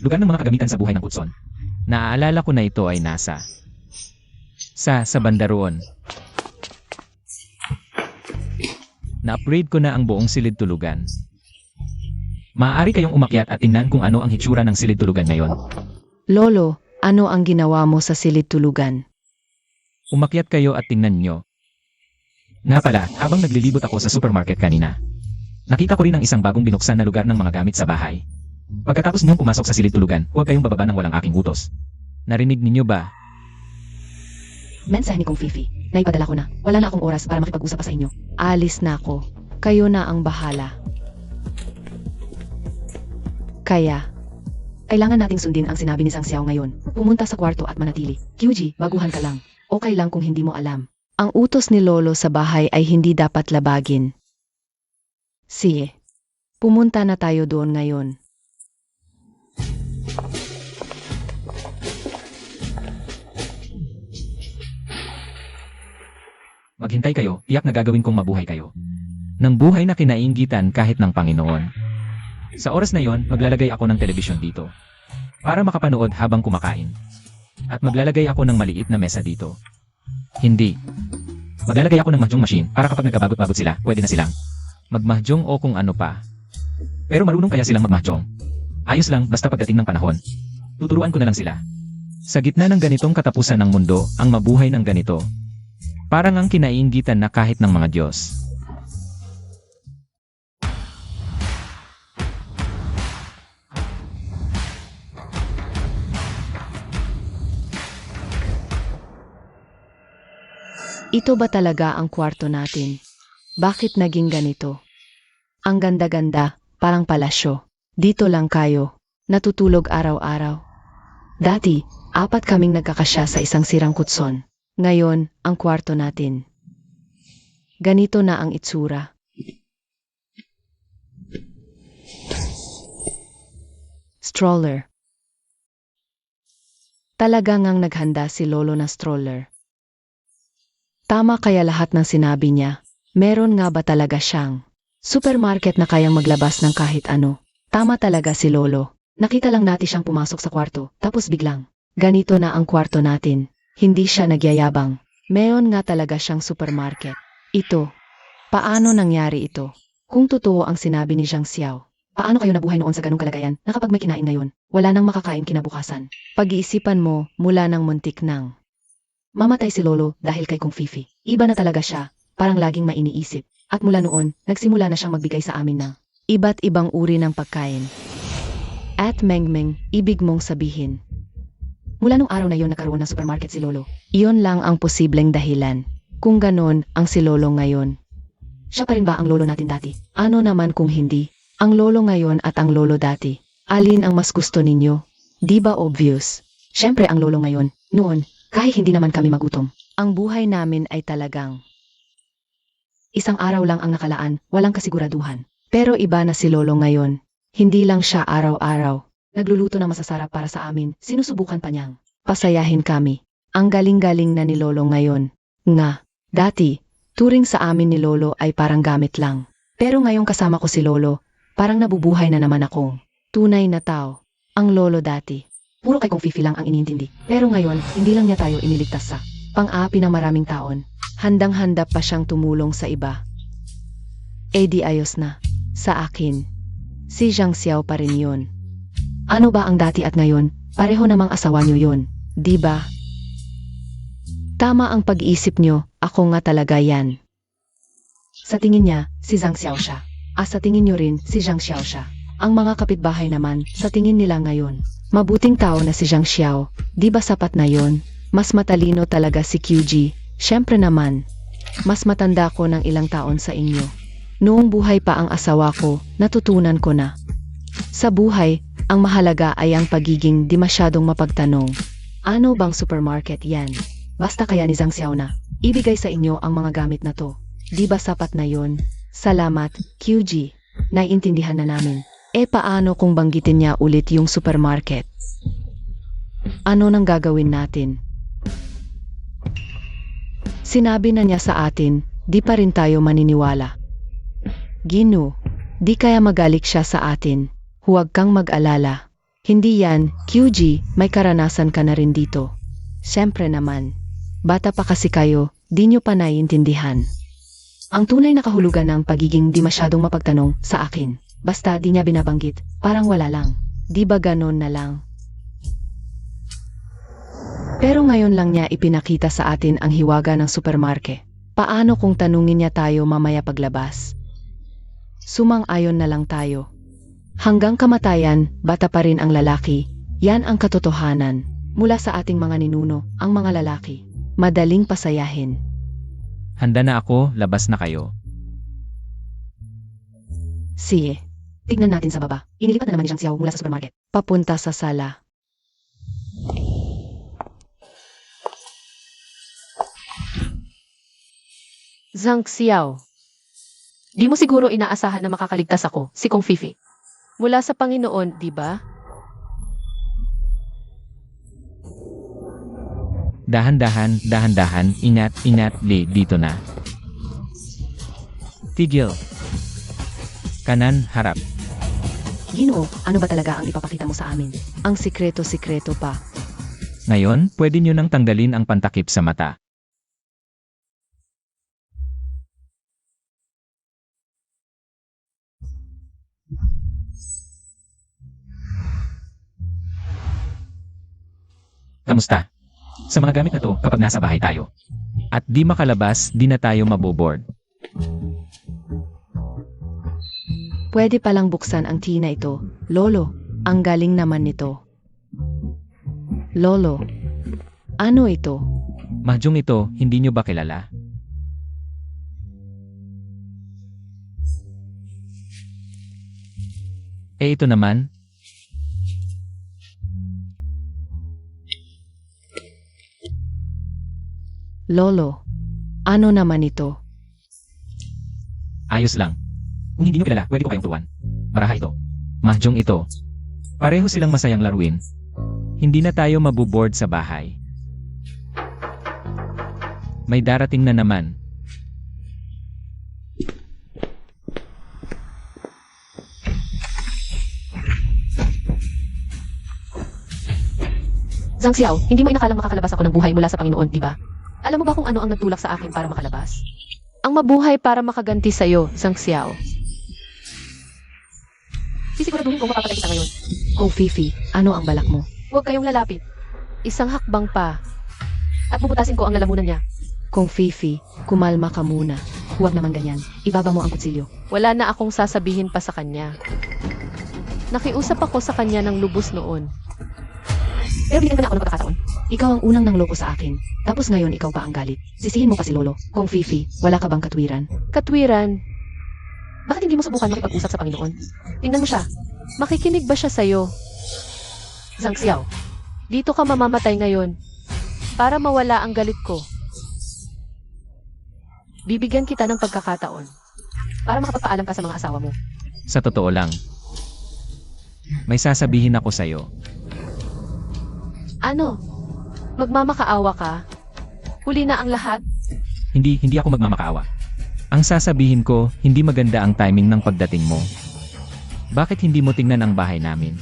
Lugar ng mga kagamitan sa buhay ng Kutson. Naaalala ko na ito ay nasa sa banda roon. Na-upgrade ko na ang buong silid tulugan. Maaari kayong umakyat at tingnan kung ano ang hitsura ng silid tulugan ngayon. Lolo, ano ang ginawa mo sa silid tulugan? Umakyat kayo at tingnan nyo. Nga pala, habang naglilibot ako sa supermarket kanina, nakita ko rin ang isang bagong binuksan na lugar ng mga gamit sa bahay. Pagkatapos niyong pumasok sa silid tulugan, huwag kayong bababa ng walang aking utos. Narinig ninyo ba? Mensahe ni Kong Fifi. Naipadala ko na. Wala na akong oras para makipag-usap pa sa inyo. Alis na ako. Kayo na ang bahala. Kaya, kailangan nating sundin ang sinabi ni Sang Xiao ngayon. Pumunta sa kwarto at manatili. QG, baguhan ka lang. Okay lang kung hindi mo alam. Ang utos ni Lolo sa bahay ay hindi dapat labagin. Sige. Pumunta na tayo doon ngayon. Maghintay kayo, tiyak na gagawin kong mabuhay kayo. Nang buhay na kinainggitan kahit ng Panginoon. Sa oras na yon, maglalagay ako ng telebisyon dito. Para makapanood habang kumakain. At maglalagay ako ng maliit na mesa dito. Hindi. Maglalagay ako ng mahjong machine para kapag nagkabagot-bagot sila, pwede na silang magmahjong o kung ano pa. Pero marunong kaya silang magmahjong? Ayos lang, basta pagdating ng panahon. Tuturuan ko na lang sila. Sa gitna ng ganitong katapusan ng mundo, ang mabuhay ng ganito. Parang ang kinainggitan na kahit ng mga Diyos. Ito ba talaga ang kwarto natin? Bakit naging ganito? Ang ganda-ganda, parang palasyo. Dito lang kayo, natutulog araw-araw. Dati, 4 kaming nagkakasya sa isang sirang kutson. Ngayon, ang kwarto natin. Ganito na ang itsura. Stroller. Talaga ngang naghanda si Lolo ng stroller. Tama kaya lahat ng sinabi niya. Meron nga ba talaga siyang supermarket na kayang maglabas ng kahit ano? Tama talaga si Lolo. Nakita lang natin siyang pumasok sa kwarto, tapos biglang, ganito na ang kwarto natin. Hindi siya nagyayabang. Meron nga talaga siyang supermarket. Ito. Paano nangyari ito? Kung totoo ang sinabi ni Zhang Xiao, paano kayo nabuhay noon sa ganung kalagayan na kapag may kinain ngayon, wala nang makakain kinabukasan? Pag-iisipan mo mula nang muntik nang mamatay si Lolo dahil kay Kong Fifi. Iba na talaga siya, parang laging mainiisip. At mula noon, nagsimula na siyang magbigay sa amin ng iba't ibang uri ng pagkain. At Mengmeng, ibig mong sabihin, mula nung araw na yon nagkaroon ng supermarket si Lolo. Iyon lang ang posibleng dahilan. Kung ganon ang si Lolo ngayon. Siya pa rin ba ang Lolo natin dati? Ano naman kung hindi? Ang Lolo ngayon at ang Lolo dati. Alin ang mas gusto ninyo? Di ba obvious? Siyempre ang Lolo ngayon. Noon, kahit hindi naman kami magutom. Ang buhay namin ay talagang isang araw lang ang nakalaan, walang kasiguraduhan. Pero iba na si Lolo ngayon. Hindi lang siya araw-araw. Nagluluto ng masasarap para sa amin, sinusubukan pa niyang pasayahin kami. Ang galing-galing na ni Lolo ngayon. Nga, dati, turing sa amin ni Lolo ay parang gamit lang. Pero ngayong kasama ko si Lolo, parang nabubuhay na naman akong tunay na tao. Ang Lolo dati, puro kay Kong Fifi lang ang inintindi. Pero ngayon, hindi lang niya tayo iniligtas sa pang-api ng maraming taon. Handang-handa pa siyang tumulong sa iba. Eh di ayos na. Sa akin, si Zhang Xiao pa rin yun. Ano ba ang dati at ngayon? Pareho namang asawa niyo yun, di ba? Tama ang pag-iisip niyo, ako nga talaga yan. Sa tingin niya, si Zhang Xiao siya. Sa tingin niyo rin, si Zhang Xiao siya. Ang mga kapitbahay naman, sa tingin nila ngayon, mabuting tao na si Zhang Xiao, di ba sapat na yon? Mas matalino talaga si QG, syempre naman. Mas matanda ko ng ilang taon sa inyo. Noong buhay pa ang asawa ko, natutunan ko na. Sa buhay, Ang mahalaga ay ang pagiging di masyadong mapagtanong. Ano bang supermarket yan? Basta kaya ni Zhang Xiao na ibigay sa inyo ang mga gamit na to. Di ba sapat na yon? Salamat, QG. Naiintindihan na namin. Paano kung banggitin niya ulit yung supermarket? Ano nang gagawin natin? Sinabi na niya sa atin, di pa rin tayo maniniwala. Gino, di kaya magalik siya sa atin. Huwag kang mag-alala. Hindi yan, QG, may karanasan ka na rin dito. Siyempre naman. Bata pa kasi kayo, di nyo pa naiintindihan. Ang tunay na kahulugan ng pagiging di masyadong mapagtanong sa akin. Basta di niya binabanggit, parang wala lang. Di ba ganon na lang? Pero ngayon lang niya ipinakita sa atin ang hiwaga ng supermarket. Paano kung tanungin niya tayo mamaya paglabas? Sumang-ayon na lang tayo. Hanggang kamatayan, bata pa rin ang lalaki. Yan ang katotohanan. Mula sa ating mga ninuno, ang mga lalaki. Madaling pasayahin. Handa na ako, labas na kayo. Sige. Tignan natin sa baba. Inilipat na naman ni Zhang Xiao mula sa supermarket. Papunta sa sala. Zhang Xiao. Di mo siguro inaasahan na makakaligtas ako, si Kong Fifi. Mula sa Panginoon, di ba? Dahan-dahan, dahan-dahan, ingat, ingat, dito na. Tigil. Kanan, harap. Ginoo, ano ba talaga ang ipapakita mo sa amin? Ang sikreto-sikreto pa. Ngayon, pwede nyo nang tanggalin ang pantakip sa mata. Kamusta? Sa mga gamit na to, kapag nasa bahay tayo. At di makalabas, di na tayo maboboard. Pwede palang buksan ang tea na ito. Lolo, ang galing naman nito. Lolo, ano ito? Mahjong ito, hindi nyo ba kilala? Ito naman. Lolo, ano naman ito? Ayos lang. Kung hindi nyo kilala, pwede ko kayong tuwan. Baraha ito. Mahjong ito. Pareho silang masayang laruin. Hindi na tayo mabuboard sa bahay. May darating na naman. Zhang Xiao, hindi mo inakalang makakalabas ako ng buhay mula sa Panginoon, di ba? Alam mo ba kung ano ang nagtulak sa akin para makalabas? Ang mabuhay para makaganti sa'yo, Zhang Xiao. Sisiguraduhin kong mapapatay kita ngayon. Kung Fifi, ano ang balak mo? Huwag kayong lalapit. Isang hakbang pa. At bubutasin ko ang lalamunan niya. Kung Fifi, kumalma ka muna. Huwag naman ganyan. Ibaba mo ang kutsilyo. Wala na akong sasabihin pa sa kanya. Nakiusap ako sa kanya ng lubos noon. Pero binigyan ka na ako ng pagkakataon. Ikaw ang unang nangloko sa akin. Tapos ngayon ikaw pa ang galit. Sisihin mo pa si Lolo. Kung Fifi, wala ka bang katwiran? Katwiran. Bakit hindi mo subukan makipag-usap sa Panginoon? Tingnan mo siya. Makikinig ba siya sa'yo? Zhang Xiao, dito ka mamamatay ngayon. Para mawala ang galit ko. Bibigyan kita ng pagkakataon. Para makapagpaalam ka sa mga asawa mo. Sa totoo lang. May sasabihin ako sa'yo. Ano? Magmamakaawa ka? Huli na ang lahat? Hindi ako magmamakaawa. Ang sasabihin ko, hindi maganda ang timing ng pagdating mo. Bakit hindi mo tingnan ang bahay namin?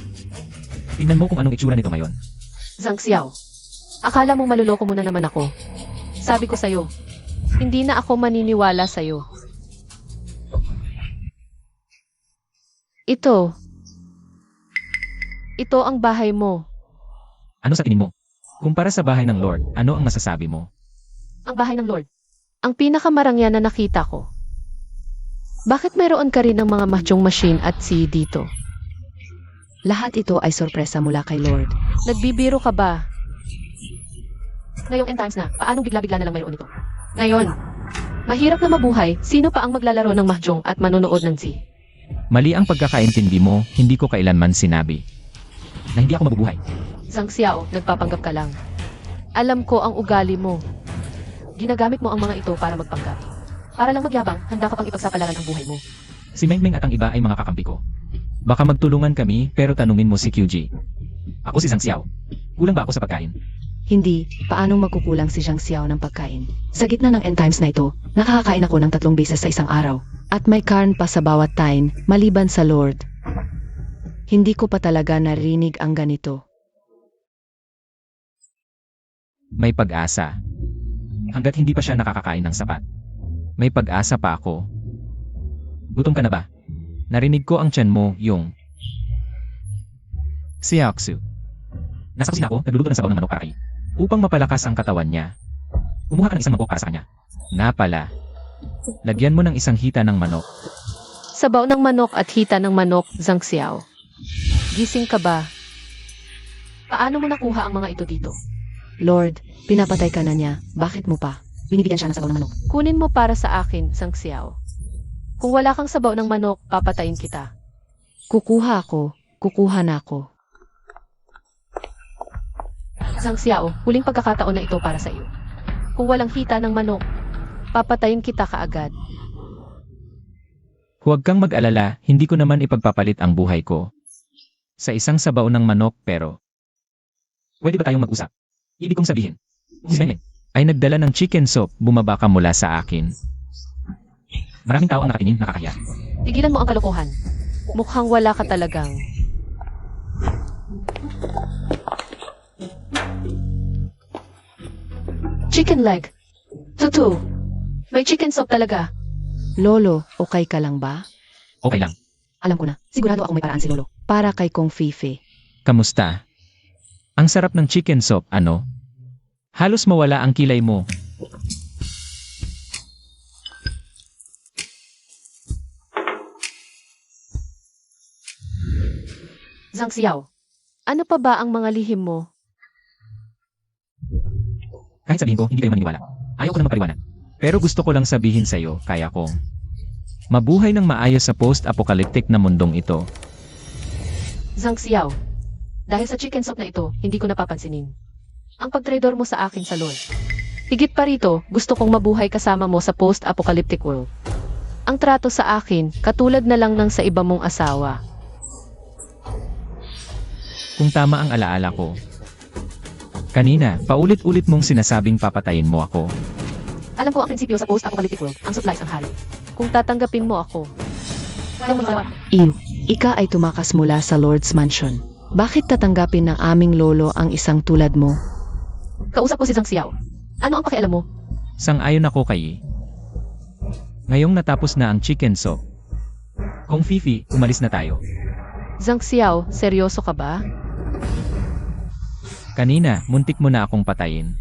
Tingnan mo kung anong itsura nito ngayon. Zhang Xiao, akala mo maluloko mo na naman ako. Sabi ko sa'yo, hindi na ako maniniwala sa'yo. Ito ang bahay mo. Ano sa tingin mo? Kumpara sa bahay ng Lord, ano ang masasabi mo? Ang bahay ng Lord. Ang pinakamarangyan na nakita ko. Bakit mayroon ka rin ng mga mahjong machine at si dito? Lahat ito ay sorpresa mula kay Lord. Nagbibiro ka ba? Ngayong end times na, paanong bigla-bigla na lang mayroon ito? Ngayon, mahirap na mabuhay, sino pa ang maglalaro ng mahjong at manonood ng si? Mali ang pagkakaintindi mo, hindi ko kailanman sinabi. na hindi ako mabubuhay. Zhang Xiao, nagpapanggap ka lang. Alam ko ang ugali mo. Ginagamit mo ang mga ito para magpanggap. Para lang magyabang, handa ka pang ipagsapalaran ang buhay mo. Si Mengmeng at ang iba ay mga kakampi ko. Baka magtulungan kami pero tanungin mo si QG. Ako si Zhang Xiao. Kulang ba ako sa pagkain? Hindi, paanong magkukulang si Zhang Xiao ng pagkain? Sa gitna ng end times na ito, nakakakain ako ng 3 beses sa isang araw. At may karn pa sa bawat tain, maliban sa Lord. Hindi ko pa talaga narinig ang ganito. May pag-asa. Hanggat hindi pa siya nakakakain ng sapat. May pag-asa pa ako. Gutom ka na ba? Narinig ko ang tiyan mo, yung... Si Aksu. Nasa kusina ako, nagluluto ng sabaw ng manok para kay. Upang mapalakas ang katawan niya. Kumuha ka ng isang mangkok para sa kanya. Nga pala. Lagyan mo ng isang hita ng manok. Sabaw ng manok at hita ng manok, Zhang Xiao. Gising ka ba? Paano mo nakuha ang mga ito dito? Lord, pinapatay ka na niya. Bakit mo pa? Binibigyan siya ng sabaw ng manok. Kunin mo para sa akin, Zhang Xiao. Kung wala kang sabaw ng manok, papatayin kita. Kukuha ako. Kukuha na ako. Zhang Xiao, huling pagkakataon na ito para sa iyo. Kung walang hita ng manok, papatayin kita kaagad. Huwag kang mag-alala, hindi ko naman ipagpapalit ang buhay ko. Sa isang sabaw ng manok pero... Pwede ba tayong mag-usap? Ibig kong sabihin. Si Mengmeng ay nagdala ng chicken soup, bumaba ka mula sa akin. Maraming tao ang nakatingin, nakakahiya. Tigilan mo ang kalokohan. Mukhang wala ka talagang. Chicken leg. Tutu. May chicken soup talaga. Lolo, okay ka lang ba? Okay lang. Alam ko na. Sigurado ako may paraan si Lolo. Para kay Kong Fifi. Kamusta? Ang sarap ng chicken soup, ano? Halos mawala ang kilay mo. Zhang Xiao. Ano pa ba ang mga lihim mo? Kahit sabihin ko, hindi kayo maniniwala. Ayaw ko na magpaliwanag. Pero gusto ko lang sabihin sa'yo, kaya kong mabuhay ng maayos sa post-apocalyptic na mundong ito. Zhang Xiao. Dahil sa chicken soup na ito, hindi ko napapansinin. Ang pagtrador mo sa akin sa Lord. Higit pa rito, gusto kong mabuhay kasama mo sa post-apocalyptic world. Ang trato sa akin, katulad na lang ng sa iba mong asawa. Kung tama ang alaala ko. Kanina, paulit-ulit mong sinasabing papatayin mo ako. Alam ko ang prinsipyo sa post-apocalyptic world, ang supplies ang hari. Kung tatanggapin mo ako, kaya mo magawa. Ew, ika ay tumakas mula sa Lord's Mansion. Bakit tatanggapin ng aming lolo ang isang tulad mo? Kausap ko si Zhang Xiao. Ano ang pakialam mo? Sang-ayon ako kay. Ngayong natapos na ang chicken soup. Kung Fifi, umalis na tayo. Zhang Xiao, seryoso ka ba? Kanina, muntik mo na akong patayin.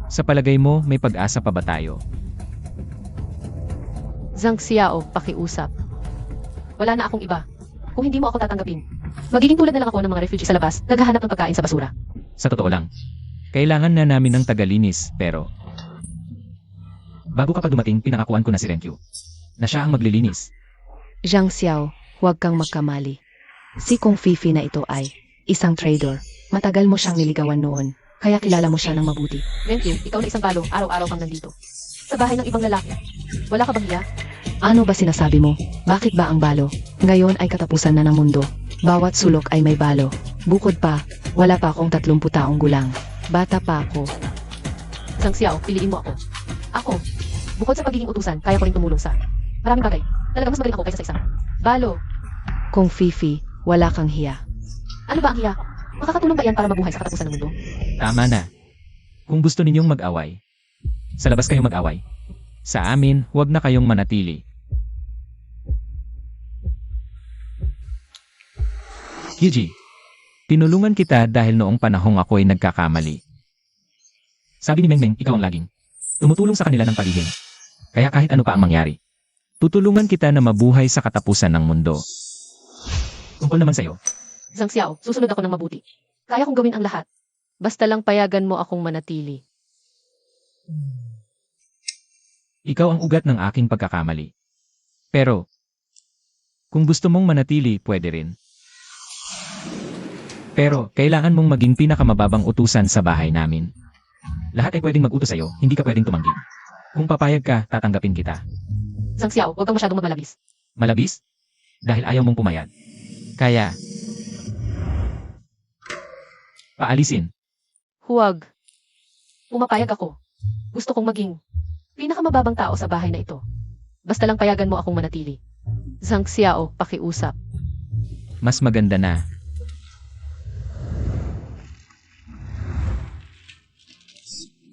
Sa palagay mo, may pag-asa pa ba tayo? Zhang Xiao, pakiusap. Wala na akong iba. Kung hindi mo ako tatanggapin, magiging tulad na lang ako ng mga refugee sa labas, naghahanap ng pagkain sa basura. Sa totoo lang. Kailangan na namin ng tagalinis, pero... Bago ka pa dumating, pinangakuan ko na si Renkyu. Na siya ang maglilinis. Zhang Xiao, huwag kang magkamali. Si Kong Fifi na ito ay isang trader. Matagal mo siyang niligawan noon, kaya kilala mo siya ng mabuti. Renkyu, ikaw na isang balo, araw-araw kang nandito. Sa bahay ng ibang lalaki. Wala ka bang hiya? Ano ba sinasabi mo? Bakit ba ang balo? Ngayon ay katapusan na ng mundo. Bawat sulok ay may balo. Bukod pa, wala pa akong 30 taong gulang. Bata pa ako. Zhang Xiao, piliin mo ako. Ako, bukod sa pagiging utusan, kaya ko rin tumulong sa maraming bagay. Talagang mas magaling ako kaysa sa isang balo. Kong Fifi, wala kang hiya. Ano ba ang hiya? Makakatulong ba yan para mabuhay sa katapusan ng mundo? Tama na. Kung gusto ninyong mag-away, sa labas kayong mag-away. Sa amin, huwag na kayong manatili. Yuji, tinulungan kita dahil noong panahong ako'y nagkakamali. Sabi ni Mengmeng, ikaw ang laging tumutulong sa kanila ng palihim. Kaya kahit ano pa ang mangyari, tutulungan kita na mabuhay sa katapusan ng mundo. Tungkol naman sa'yo, Zhang Xiao, susunod ako ng mabuti. Kaya kong gawin ang lahat. Basta lang payagan mo akong manatili. ikaw ang ugat ng aking pagkakamali. Pero, kung gusto mong manatili, pwede rin. Pero, kailangan mong maging pinakamababang utusan sa bahay namin. Lahat ay pwedeng mag-utos sa'yo, hindi ka pwedeng tumanggi. Kung papayag ka, tatanggapin kita. Zhang Xiao, huwag kang masyadong magmalabis. Malabis? Dahil ayaw mong pumayag. Kaya, paalisin. Huwag. Pumapayag ako. Gusto kong maging pinakamababang tao sa bahay na ito. Basta lang payagan mo akong manatili. Zhang Xiao, pakiusap. Mas maganda na.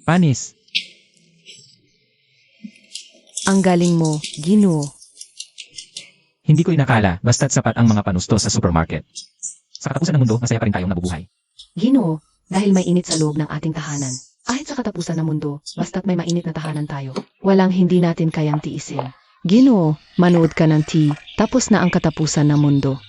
Panis. Ang galing mo, Ginoo. Hindi ko inakala, basta't sapat ang mga panusto sa supermarket. Sa katapusan ng mundo, masaya pa rin tayong nabubuhay. Ginoo, dahil may init sa loob ng ating tahanan. Kahit sa katapusan ng mundo, basta't may mainit na tahanan tayo, walang hindi natin kayang tiisin. Ginoo, manood ka ng tapos na ang katapusan ng mundo.